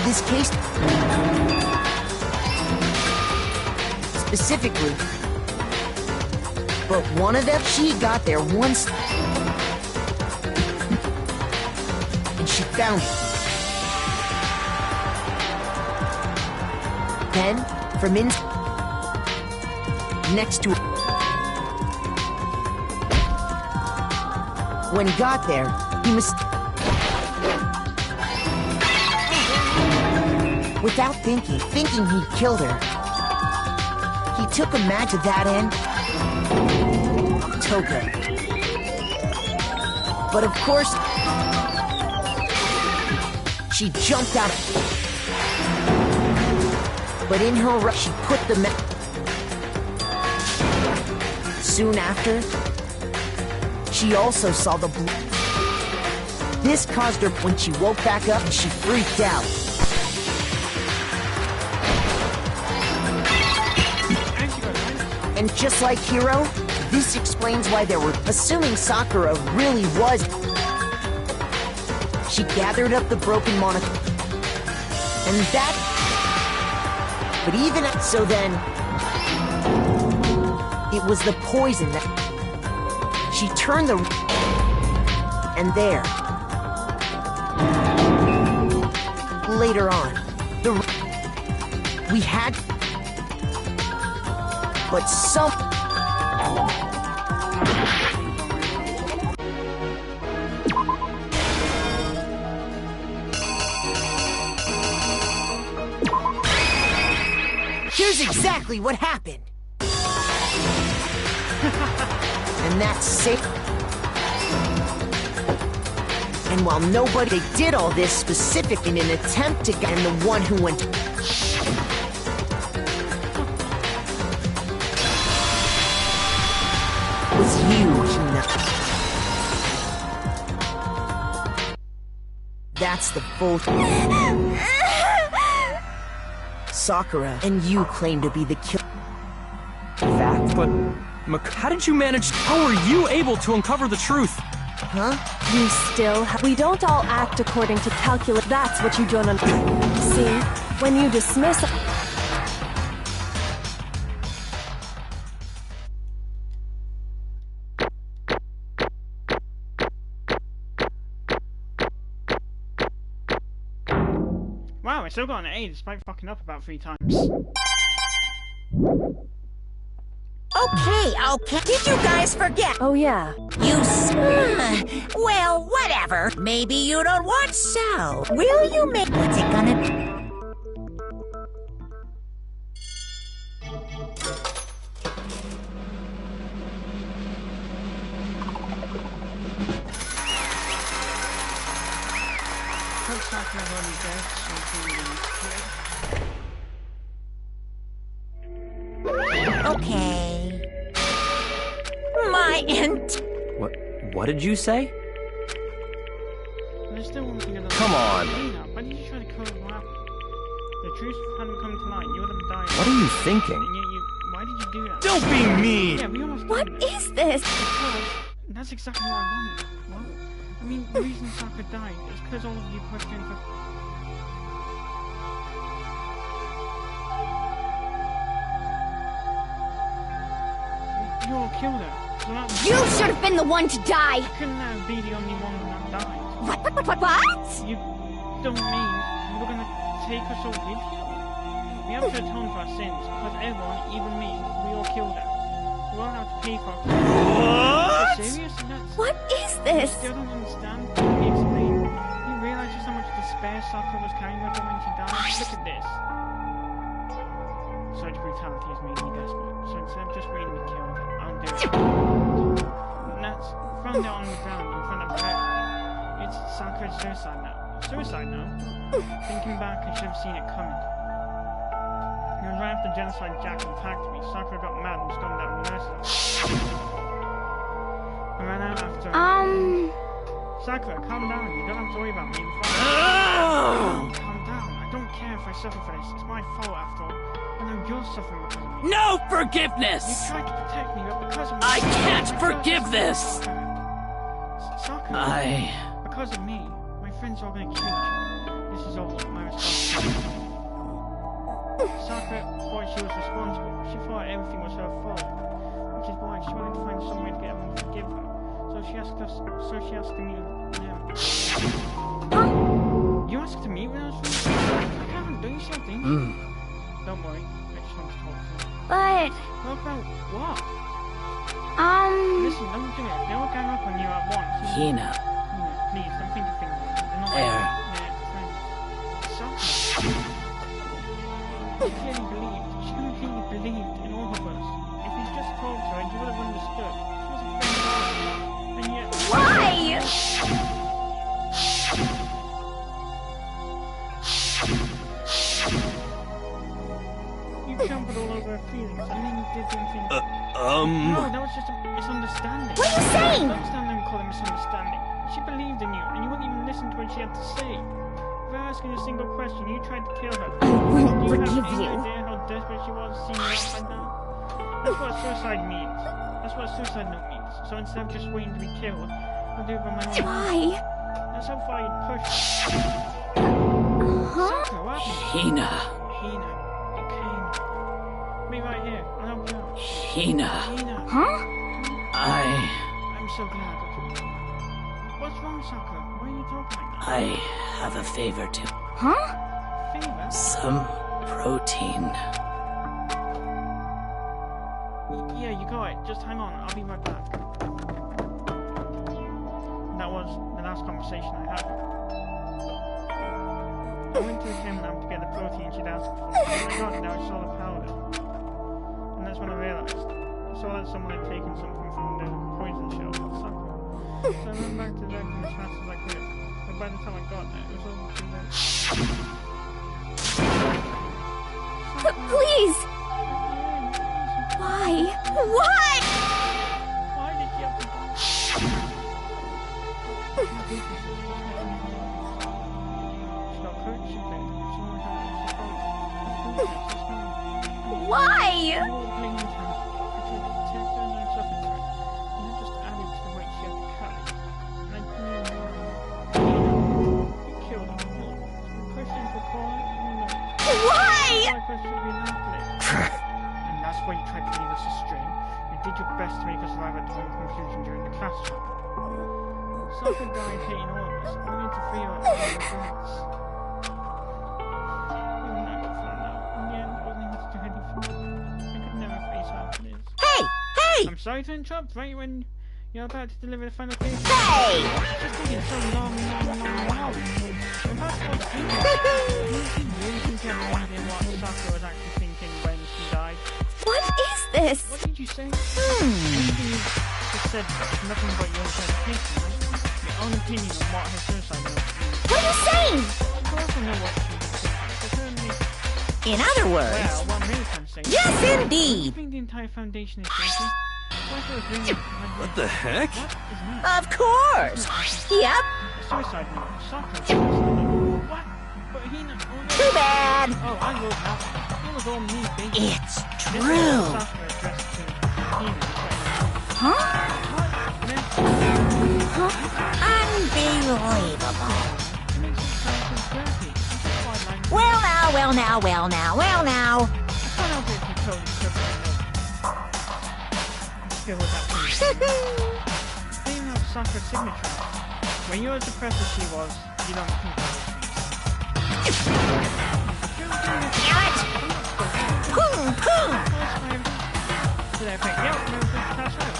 A: this case specifically. But one of them, she got there once, and she found it. Then, from next to it. When he got there, he without thinking he'd killed her, he took a match to that end, took her. But of course, she jumped out. But in her rush, she put the soon after, she also saw the blue. This caused her, when she woke back up, and she freaked out. And just like Hiro, this explains why there were, assuming Sakura really was. She gathered up the broken monocle, and that. But even so, then it was the poison that she turned the. And there, later on, we had. But some... Here's exactly what happened. And that's safe. And while nobody did all this specific in an attempt to get the one who went... was you, Hina. That's the full... Sakura and you claim to be the killer.
C: Fact, but... how did you manage... How were you able to uncover the truth?
A: Huh?
F: You still we don't all act according to calculus. That's what you don't understand. See, when you dismiss...
G: Wow, I still got an A despite fucking up about 3 times.
H: Okay. Did you guys forget?
F: Oh, yeah.
H: Well, whatever. Maybe you don't want so. Will you make... What's it gonna be? Okay. My int...
C: What did you say?
G: There's still one thing.
C: Come on.
G: Why did you try to cover what happened? The truth hadn't come to light. You would have died.
C: What are you thinking?
G: And yet why did you do that?
D: Don't be mean!
G: Yeah, we almost
F: What
G: did it.
F: is this?
G: Because that's exactly what I wanted. What? I mean, the reason Sakura died is because all of you pushed in for... You all killed her. So that
B: You should have been the one to die!
G: couldn't be the only one that died.
B: What?
G: You don't mean you were gonna take us all with you? We have to atone for our sins, because everyone, even me, we all killed her. We all have to pay for our crimes.
D: What?
G: Serious? That's...
F: What is this?
G: You still don't understand? Let me explain. You realize just how much despair Sakura was carrying with her when she died? Look at this. Such brutality has made me desperate. So instead of just waiting to kill her, I'll do it. And that's found out on the ground in front of her. It's Sakura's suicide now. Suicide now? Thinking back, I should have seen it coming. It was right after Genocide Jack attacked me. Sakura got mad and stormed out merciless. I ran out after... Sakura, calm down. You don't have to worry about me. Calm down. I don't care if I suffer for this. It's my fault after all. I know you're suffering because of me.
I: No forgiveness!
G: You tried to protect me, but because of me...
I: I can't forgive this!
G: Sakura,
I: I...
G: because of me, my friends are gonna kill each other. This is all my responsibility. Sakura thought she was responsible. She thought everything was her fault, which is why she wanted to find some way to get everyone to forgive her. So she asked to meet them. You asked to meet when I was free? Come on, don't you see something? Don't worry, I just want to talk to you.
B: But...
G: Talk about what? Listen, don't do it. They all gang up on you at once.
H: Hina.
G: Please, don't think of things like that. They're not
H: There.
G: friends. Sakura. She completely believed in all of us. If you just told her, you would have understood. She was a friend of ours. And yet...
B: Why?
G: You trampled all over her feelings, and then you did something... No, that was just a misunderstanding.
B: What are you saying?
G: I don't understand them call it misunderstanding. She believed in you, and you wouldn't even listen to what she had to say. Without asking a single question, you tried to kill her.
B: I won't
G: Do you
B: forgive
G: have any
B: you.
G: idea how desperate she was seeing you upside down? That's what suicide means. That's what a suicide note means. So instead of just waiting to be killed, I'll do it by my own.
B: Why?
G: That's how far you'd push. Sakura, what happened?
H: Hina.
G: Hina, you came. Be right here. I'll help you out.
H: Hina.
G: Hina.
B: Huh?
G: I'm so glad. What's wrong, Sakura? Why are you talking like that?
H: I have a favor to...
B: Huh?
G: Favor?
H: Some protein.
G: Yeah, you got it. Just hang on. I'll be right back. That was the last conversation I had. I went to the gym lab to get the protein she'd asked for. When I got it, I saw the powder. And that's when I realized. I saw that someone had taken something from the poison shell for Sakura. So I went back to the doctor as fast as I could. But by the time I got there, it was all too late.
B: Please! Why? What?
G: Why did you have to die? She got hurt, she failed. Someone had it.
B: Why?
G: You all blamed her. I tried to protect her and I suffered for it. And that just added to the weight she had to carry. And I knew more. You killed her. You pushed her into a corner and you
B: Why?
G: I pushed her to be an athlete. And that's why you tried to lead us astray. You did your best to make us arrive at the wrong conclusion during the class trip. Sakura died hating all of us, only to free her of our regrets. We were not good for now. In the end, all I had to do anything for me. I could never face her after this.
H: Hey!
G: I'm sorry to interrupt right when you're about to deliver the final case.
H: Hey!
G: Just taking so long. And that's what's thinking. You really think you have no idea what Sakura was actually thinking when she died?
B: What is this?
G: What did you say? Anything you just said is nothing but your interpretation, right? Your own opinion on what her suicide note means.
B: What are you saying?
G: Of course I know what she was thinking. But certainly,
H: In other words...
G: well, what I'm really trying to say is...
H: Yes,
G: I
H: indeed!
G: think the entire foundation is guilty. Why should I bring it?
D: What the heck?
G: What is that?
H: Of course! Yep,
G: A suicide note. Sakura suicide note. What? But Hina...
H: too bad!
G: Oh, I wrote that one. It was all me, baby.
H: It's
G: This is
H: true!
G: Sakura addressed to Hina.
B: Huh?
G: What? And then...
H: Unbelievable!
G: It makes it sound so dirty. It's just quite like...
H: Well now, well now, well now, well now!
G: I can't help it if you totally took my note. Still with that thing. They even have Sakura's signature. When you're as depressed as she was, you don't think about these things.
H: Damn it! Boom, boom!
G: To that effect, yep, no, that's right.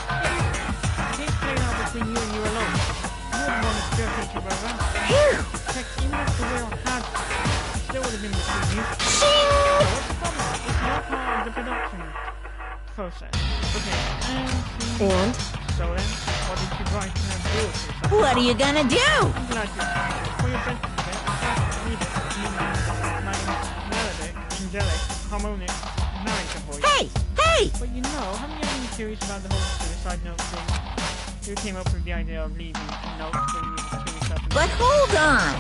G: The game's playing out between you and you alone. You wouldn't want to jerk each other around.
H: Phew!
G: Heck, even if the will had, it still would have been between you.
H: Shing!
G: So what's the problem? It's not part of the production process. Okay,
F: And?
G: so then, what did you write and do with yourself?
H: What are you gonna do?
G: I'm glad you for your benefit, I tried to read it. My melodic, angelic, harmonic narrator voice.
H: Hey! Hey!
G: But you know, haven't you ever been curious about the whole suicide note thing? You came up with the idea of leaving a note when you were between yourself and...
H: But hold on!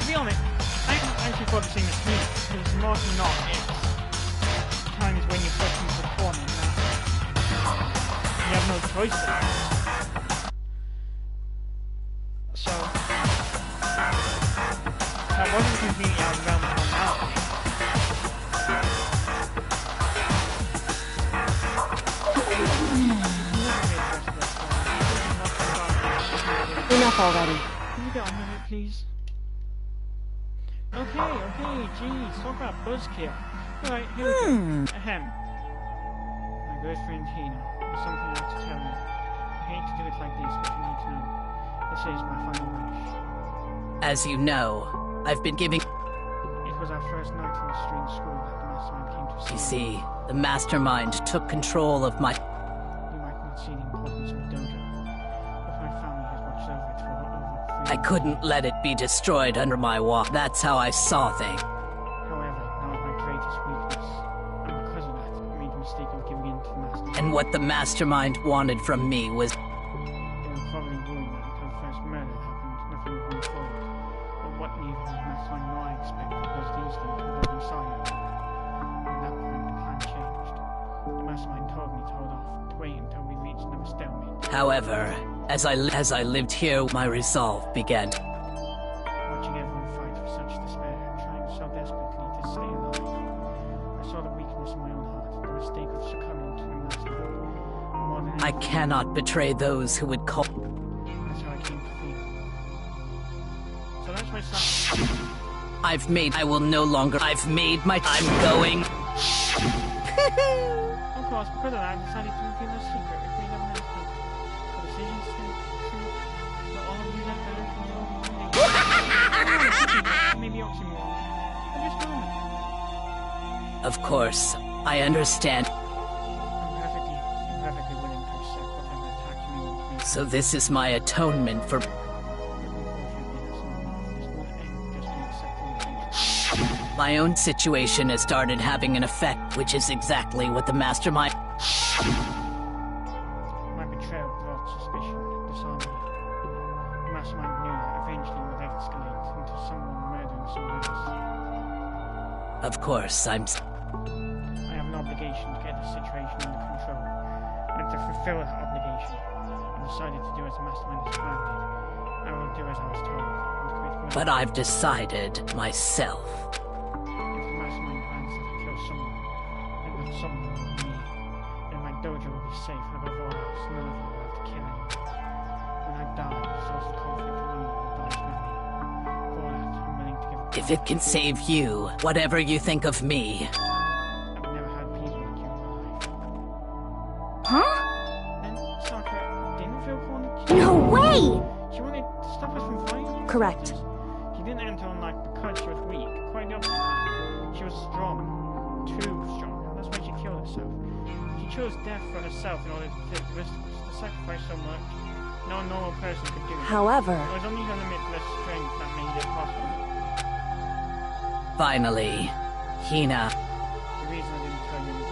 G: To be honest, I actually thought the same as me, because more than not, it's times when you're pushing to the corner now. You have no choice. So, That wasn't completely out of realm of normality.
F: Enough already.
G: Can you get on with it, please? Okay, geez, talk about buzzkill. Alright, here we go. Ahem. My good friend Tina, there's something I have to tell you. I hate to do it like this, but you need to know. This is my final wish.
H: As you know, I've been giving...
G: It was our first night in the strange school that the mastermind came to see.
H: You see, the mastermind took control of my...
G: You might not see the importance of a dojo, but my family has watched over it for over 3
H: I couldn't let it be destroyed under my walk. That's how I saw things.
G: However, that was my greatest weakness, and because of that, I made the mistake of giving in to the mastermind.
H: And what the mastermind wanted from me was...
G: They were probably worried that until the first murder happened, nothing would move forward. But what neither the mastermind nor I expected was the instinct of avoiding silence. At that point, the plan changed. The mastermind told me to hold off, to wait until we reached another stalemate.
H: However, as I lived here, my resolve began.
G: Watching everyone fight with such despair, trying so desperately to stay alive, I saw the weakness in my own heart, the mistake of succumbing to the mastermind. More than
H: I
G: anything,
H: cannot betray those who would call...
G: that's how I came to feel. So that's my son.
H: I will no longer... I've made my... I'm going...
G: Of course, because of that, I decided to reveal a secret with me never announcement. The decision stayed true to all of you that better from the old maybe oxymoron. But just a moment.
H: Of course, I understand.
G: I'm perfectly willing to accept whatever attack you may want me.
H: So this is my atonement for... My own situation has started having an effect, which is exactly what the mastermind...
G: My betrayal brought suspicion, disarmed me. The mastermind knew that eventually would escalate into someone murdering someone else.
H: Of course,
G: I have an obligation to get the situation under control, and to fulfill that obligation, I decided to do as the mastermind has commanded. I will do as I was told, and commit murder.
H: But I've decided myself.
G: If the mastermind plans to kill someone, then that someone will be me. Then my dojo will be safe, and above all else, none of you will have to kill anyone. When I die, the source of conflict among you will die with me. For that, I'm willing to give...
H: If it can save you, whatever you think of me...
G: I've never had people like you alive.
E: Huh?
G: Then Sakura didn't feel cornered.
B: No way!
G: She wanted to stop us from fighting?
F: Correct.
G: She didn't enter on life because she was weak. Quite the opposite. She was strong. Too strong. That's why she killed herself. She chose death for herself in order to save the rest of us. To sacrifice so much, no normal person could do it.
F: However,
G: It was only her limitless strength that made it possible.
H: Finally, Hina...
G: The reason I didn't tell you of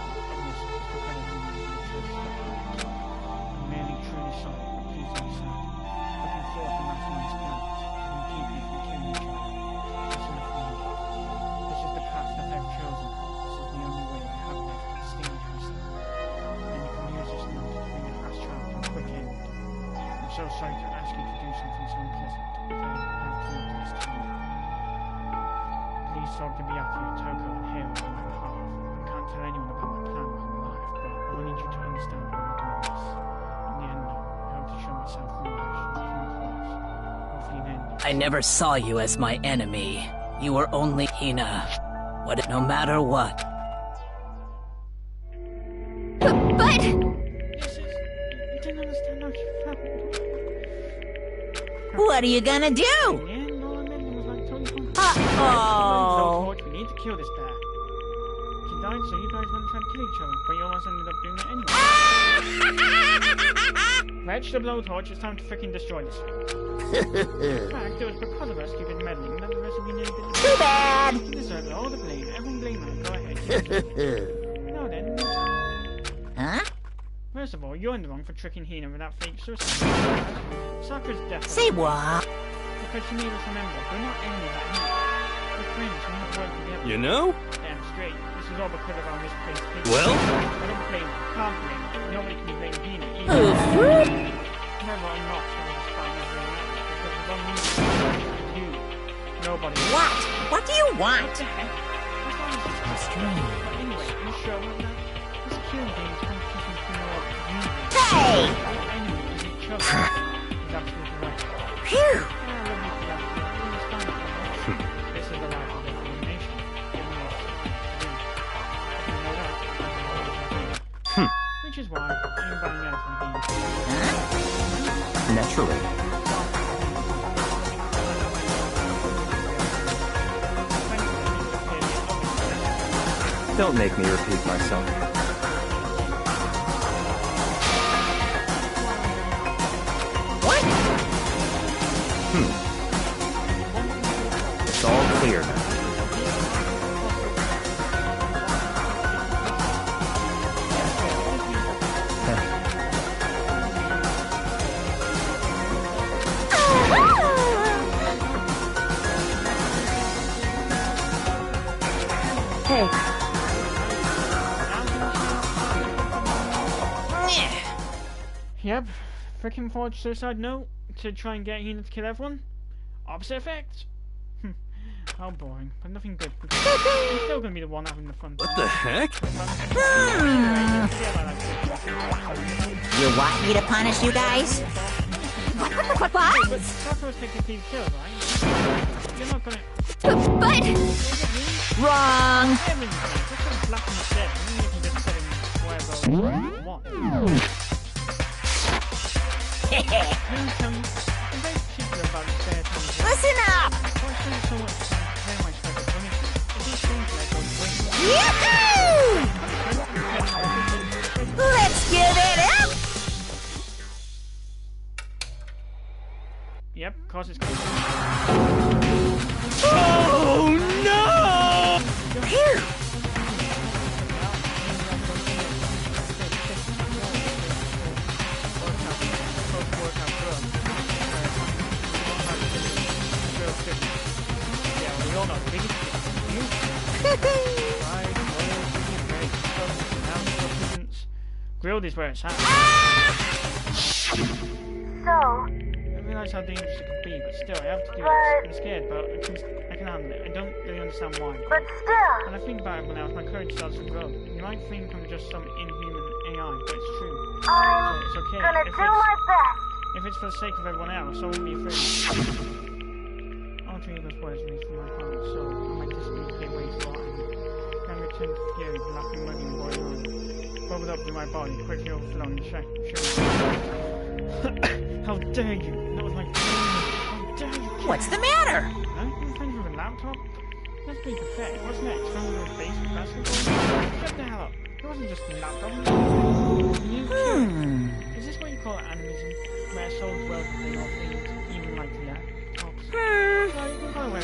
G: this is because I didn't want you to choose to stop. I'm merely truly sorry, but please understand. Looking forward to mastermind's plans, and keep you from killing each other. That's enough for me. This is the path that I've chosen. This is the only way I have left to distinguish myself. And you can use this note to bring the fast travel to a quick end. I'm so sorry to ask you to do something so unpleasant, but I have to use this time. Please talk to Byakuya, Toko, and Hiro on my behalf. I can't tell anyone about my plan while I'm alive, but I want you to understand why I'm doing this. In the end, though, I hope to show myself real action, come close. Hopefully then...
H: I never saw you as my enemy. You were only Hina. No matter what.
B: But...
G: This is... You didn't understand how she felt.
H: What are you gonna do?
G: In the end, all I meant was like totally confident.
H: Oh.
G: We need to kill this bear. She died, so you guys went and tried to kill each other, but you almost ended up doing it anyway. Fetch the blowtorch, it's time to freaking destroy this thing. In fact, it was because of us you've been meddling that the rest of you nearly did it.
H: Too bad.
G: You deserve all the blame. Everyone blame her. Go ahead. Now then, new time.
H: Huh?
G: First of all, you're in the wrong for tricking Hina with that fake suicide. Sakura's death.
H: Say what?
G: Because she made us remember, we're not enemies like Hina. We're friends, we have worked together.
D: You know?
G: Damn straight. This is all because of our misplaced thinking.
D: Well?
G: I don't blame her. Can't blame her. Nobody can be blamed Hina either. Never or not, I was fine over in that because the one reason you, no nobody.
I: What? What do you want?
G: What the heck? As long as it's not strange. But anyway, you sure about that? This killing game is competition between all of you.
I: Hey!
G: Anyway, is it Chuck? He's absolutely right.
I: Phew!
G: Yeah, I love you for that. You understand it, right? This is the life of elimination. Giving us you know that. Which is why I'm buying out from the game.
C: Naturally. Don't make me repeat myself.
I: What?
C: It's all clear now.
F: Hey,
G: Yep, freaking forged suicide note to try and get Hina to kill everyone. Opposite effect. How boring, but nothing good. He's still gonna be the one having the fun.
D: What the heck?
I: You want me to punish you guys?
B: What?
G: But Sakura's technically the killer, right? You're not gonna.
B: But...
I: Wrong!
G: Everything. Just some slap in the head. And you can just set him wherever you want. Let me tell you, I'm very particular about the fair time.
I: Listen up!
G: Why spend so much time preparing myself for punishment? It is things like those wings.
I: Yahoo! Let's give it up!
G: Yep, of course it's coming.
I: Oh no! Phew!
G: Grilled is where it's at.
B: So...
G: I realise how dangerous it could be, but still, I have to do it. I'm scared, but I can handle it. I don't really understand why.
B: But still...
G: When I think about it when else, my courage starts to grow. You might think I'm just some inhuman AI, but it's true. So it's okay.
B: gonna do my best.
G: If it's for the sake of everyone else, I won't be afraid. All three of those words released from my heart and soul, and my disbelief gave way to anger. Anger turned to fury, laughing, muddy, and boiling on. Bubbled up through my body, quickly overflowing and shaking. How dare you! That was my phone! How dare you!
I: What's the matter?
G: Huh? You're friends with a laptop? That's pretty pathetic. What's next? Friends with a basic basketball? Shut the hell up! It wasn't just a laptop. You Is this what you call animism? Where a soul dwells within all things, even like laptops? Well, you can go away.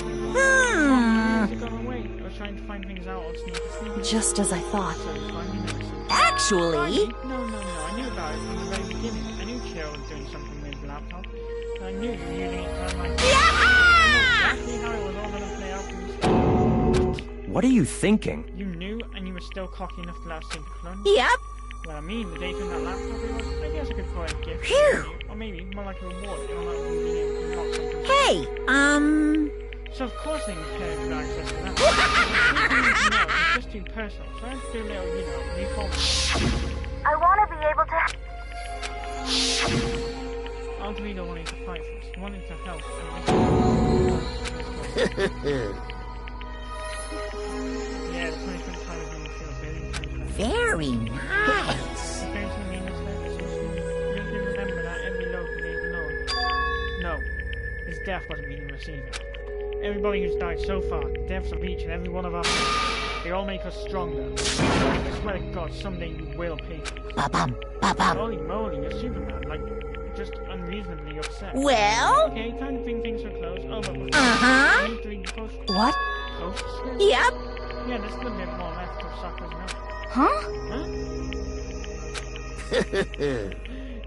G: You got away. I was trying to find things out or sneak.
F: just as I thought.
G: So you finally noticed.
I: Actually...
G: No. I knew about it from the very beginning. I knew Kira was doing something with the laptop. I knew you were using it to like... I knew exactly how it was all gonna play out from the start.
C: What are you thinking?
G: You knew, and you were still cocky enough to allow Sig to clone?
I: Yep.
G: Well, I mean, the data in that laptop it was... I guess I could call it a gift.
I: Phew.
G: Or maybe more like a reward if I'm not being able to unlock something.
I: Hey,
G: So of course they can have access to that. It's just too personal, so I have to do a little, reform.
B: I want to be able to...
G: Algerino wanted to fight for us. He wanted to help. Yeah, the punishment kind of made me feel very
I: very nice.
G: Apparently mean this really remember that every load gave a load. No, his death wasn't meaning receiving. Everybody who's died so far, the deaths of each and every one of us, they all make us stronger. I swear to God, someday you will pay for this.
I: Ba-bum.
G: Holy moly, you're Superman, like, just unreasonably upset.
I: Well?
G: Okay, time to bring things to a close. Oh, but before
I: Uh-huh.
G: I need to read the post.
F: What?
G: Postscript?
I: Yep.
G: Yeah, there's a little bit more left of Sakura's note.
B: Huh?
G: Huh?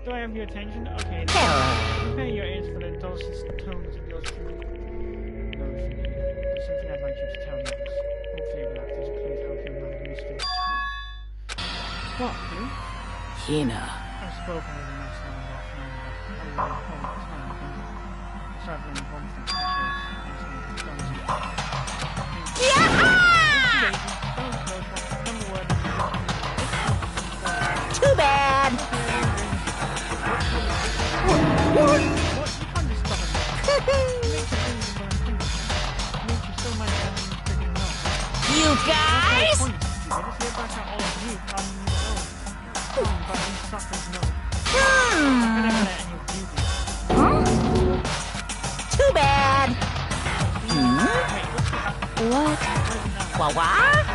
G: Do I have your attention? Okay.
I: Hello.
G: Prepare your ears for the dulcet tones of your true emotion. There's something I'd like you to tell me. Hopefully it will act as a clue to how human mystery is. What, you?
H: Hina.
G: I've spoken with him last night off and on. Sorry for any home from the chase.
I: You guys! Too bad.
F: What?
I: What?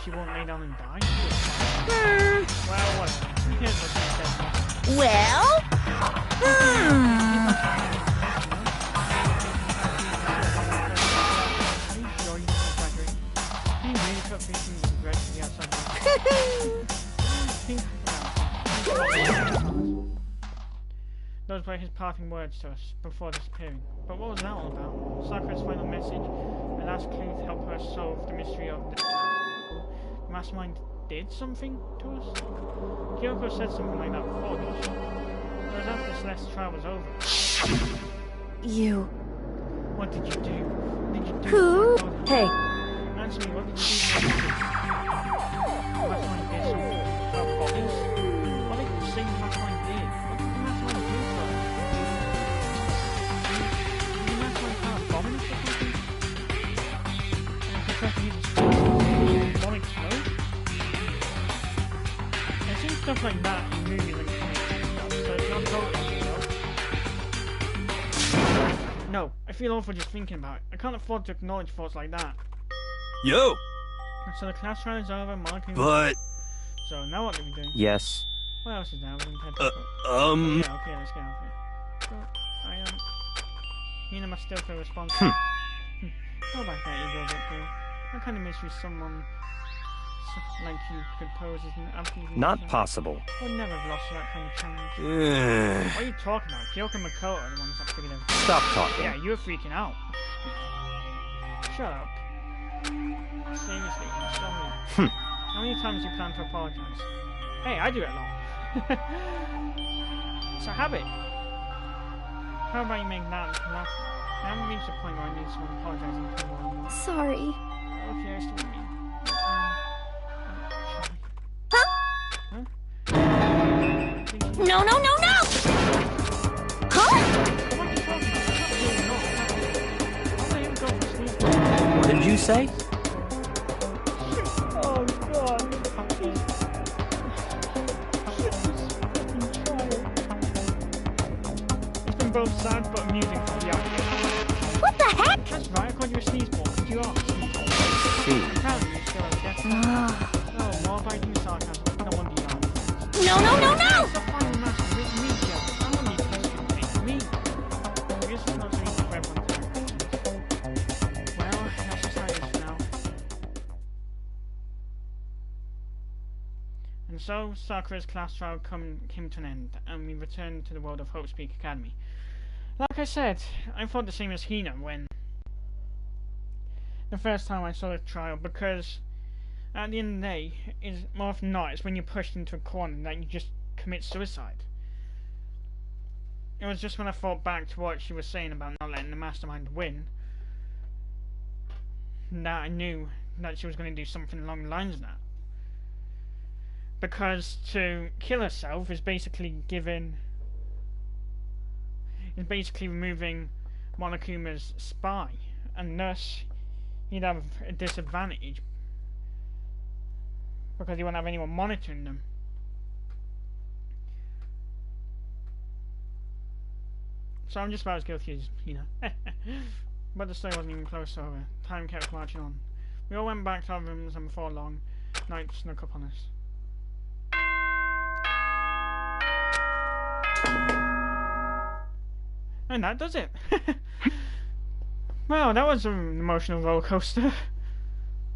G: She won't lay down and die?
I: Hmm.
G: Well, whatever. Who cares what she says?
I: Well?
G: Are you sure you didn't exaggerate? You really cut facing the regret to the outside world. Those were his parting words to us before disappearing. But what was that all about? Sakura's final message, the last clue to help her solve the mystery of the mastermind did something to us? Kyoko said something like that before, didn't she? It was after Celeste's trial was over.
F: You.
G: What did you do? What did you do?
F: Who? Hey.
G: Answer me, what did you do? Mastermind did something about bodies? What did you say the mastermind did? What did the mastermind do for us? Did the mastermind have bombings or something? And if the person uses demonic smoke? I've seen stuff like that in movies and comics and stuff, so it's not totally, you know? No, I feel awful just thinking about it. I can't afford to acknowledge thoughts like that.
D: Yo!
G: So the class trial is over, Monica.
D: But...
G: So now what do we do?
C: Yes.
G: What else is there?
D: Um...
G: Yeah, okay, let's get out of here. So, Hina must still feel responsible. How about that, ego bit, girl? What kind of mystery someone like you could pose isn't absolutely
C: Not possible.
G: I would never have lost to that kind of challenge.
D: Eh.
G: What are you talking about? Kyoko and Makoto are the ones that figured out.
C: Stop talking.
G: Yeah, you were freaking out. Shut up. Seriously, I'm sorry. How many times do you plan to apologize? Hey, I do it a lot. It's a habit. How about you make that laugh? I haven't reached the point where I need someone apologizing for more and more.
F: Sorry.
G: Okay, I still mean.
I: No, no, no, no! Huh?
C: What did you say?
G: Oh god. It's been both sad but amusing for the outfit.
I: What the heck?
G: That's right, I called you a sneezeball. Did you ask?
C: See.
G: Apparently you still have guessed. Oh, more biting sarcasm. No wonder you laughed.
I: No, no, no, no!
G: It's the final master with me, Joe. I don't need peace to take me. I guess it's not so easy for everyone to act. Well, that's just how it is for now. And so, Sakura's class trial came to an end, and we returned to the world of Hope Speak Academy. Like I said, I thought the same as Hina when the first time I saw the trial, because at the end of the day, is more often than not, it's when you're pushed into a corner that you just commit suicide. It was just when I thought back to what she was saying about not letting the mastermind win that I knew that she was going to do something along the lines of that. Because to kill herself is basically removing Monokuma's spy, and thus he'd have a disadvantage because he won't have anyone monitoring them. So I'm just about as guilty as Hina. But the story wasn't even close to over. Time kept marching on. We all went back to our rooms, and before long, night snuck up on us. And that does it. Well, that was an emotional roller coaster.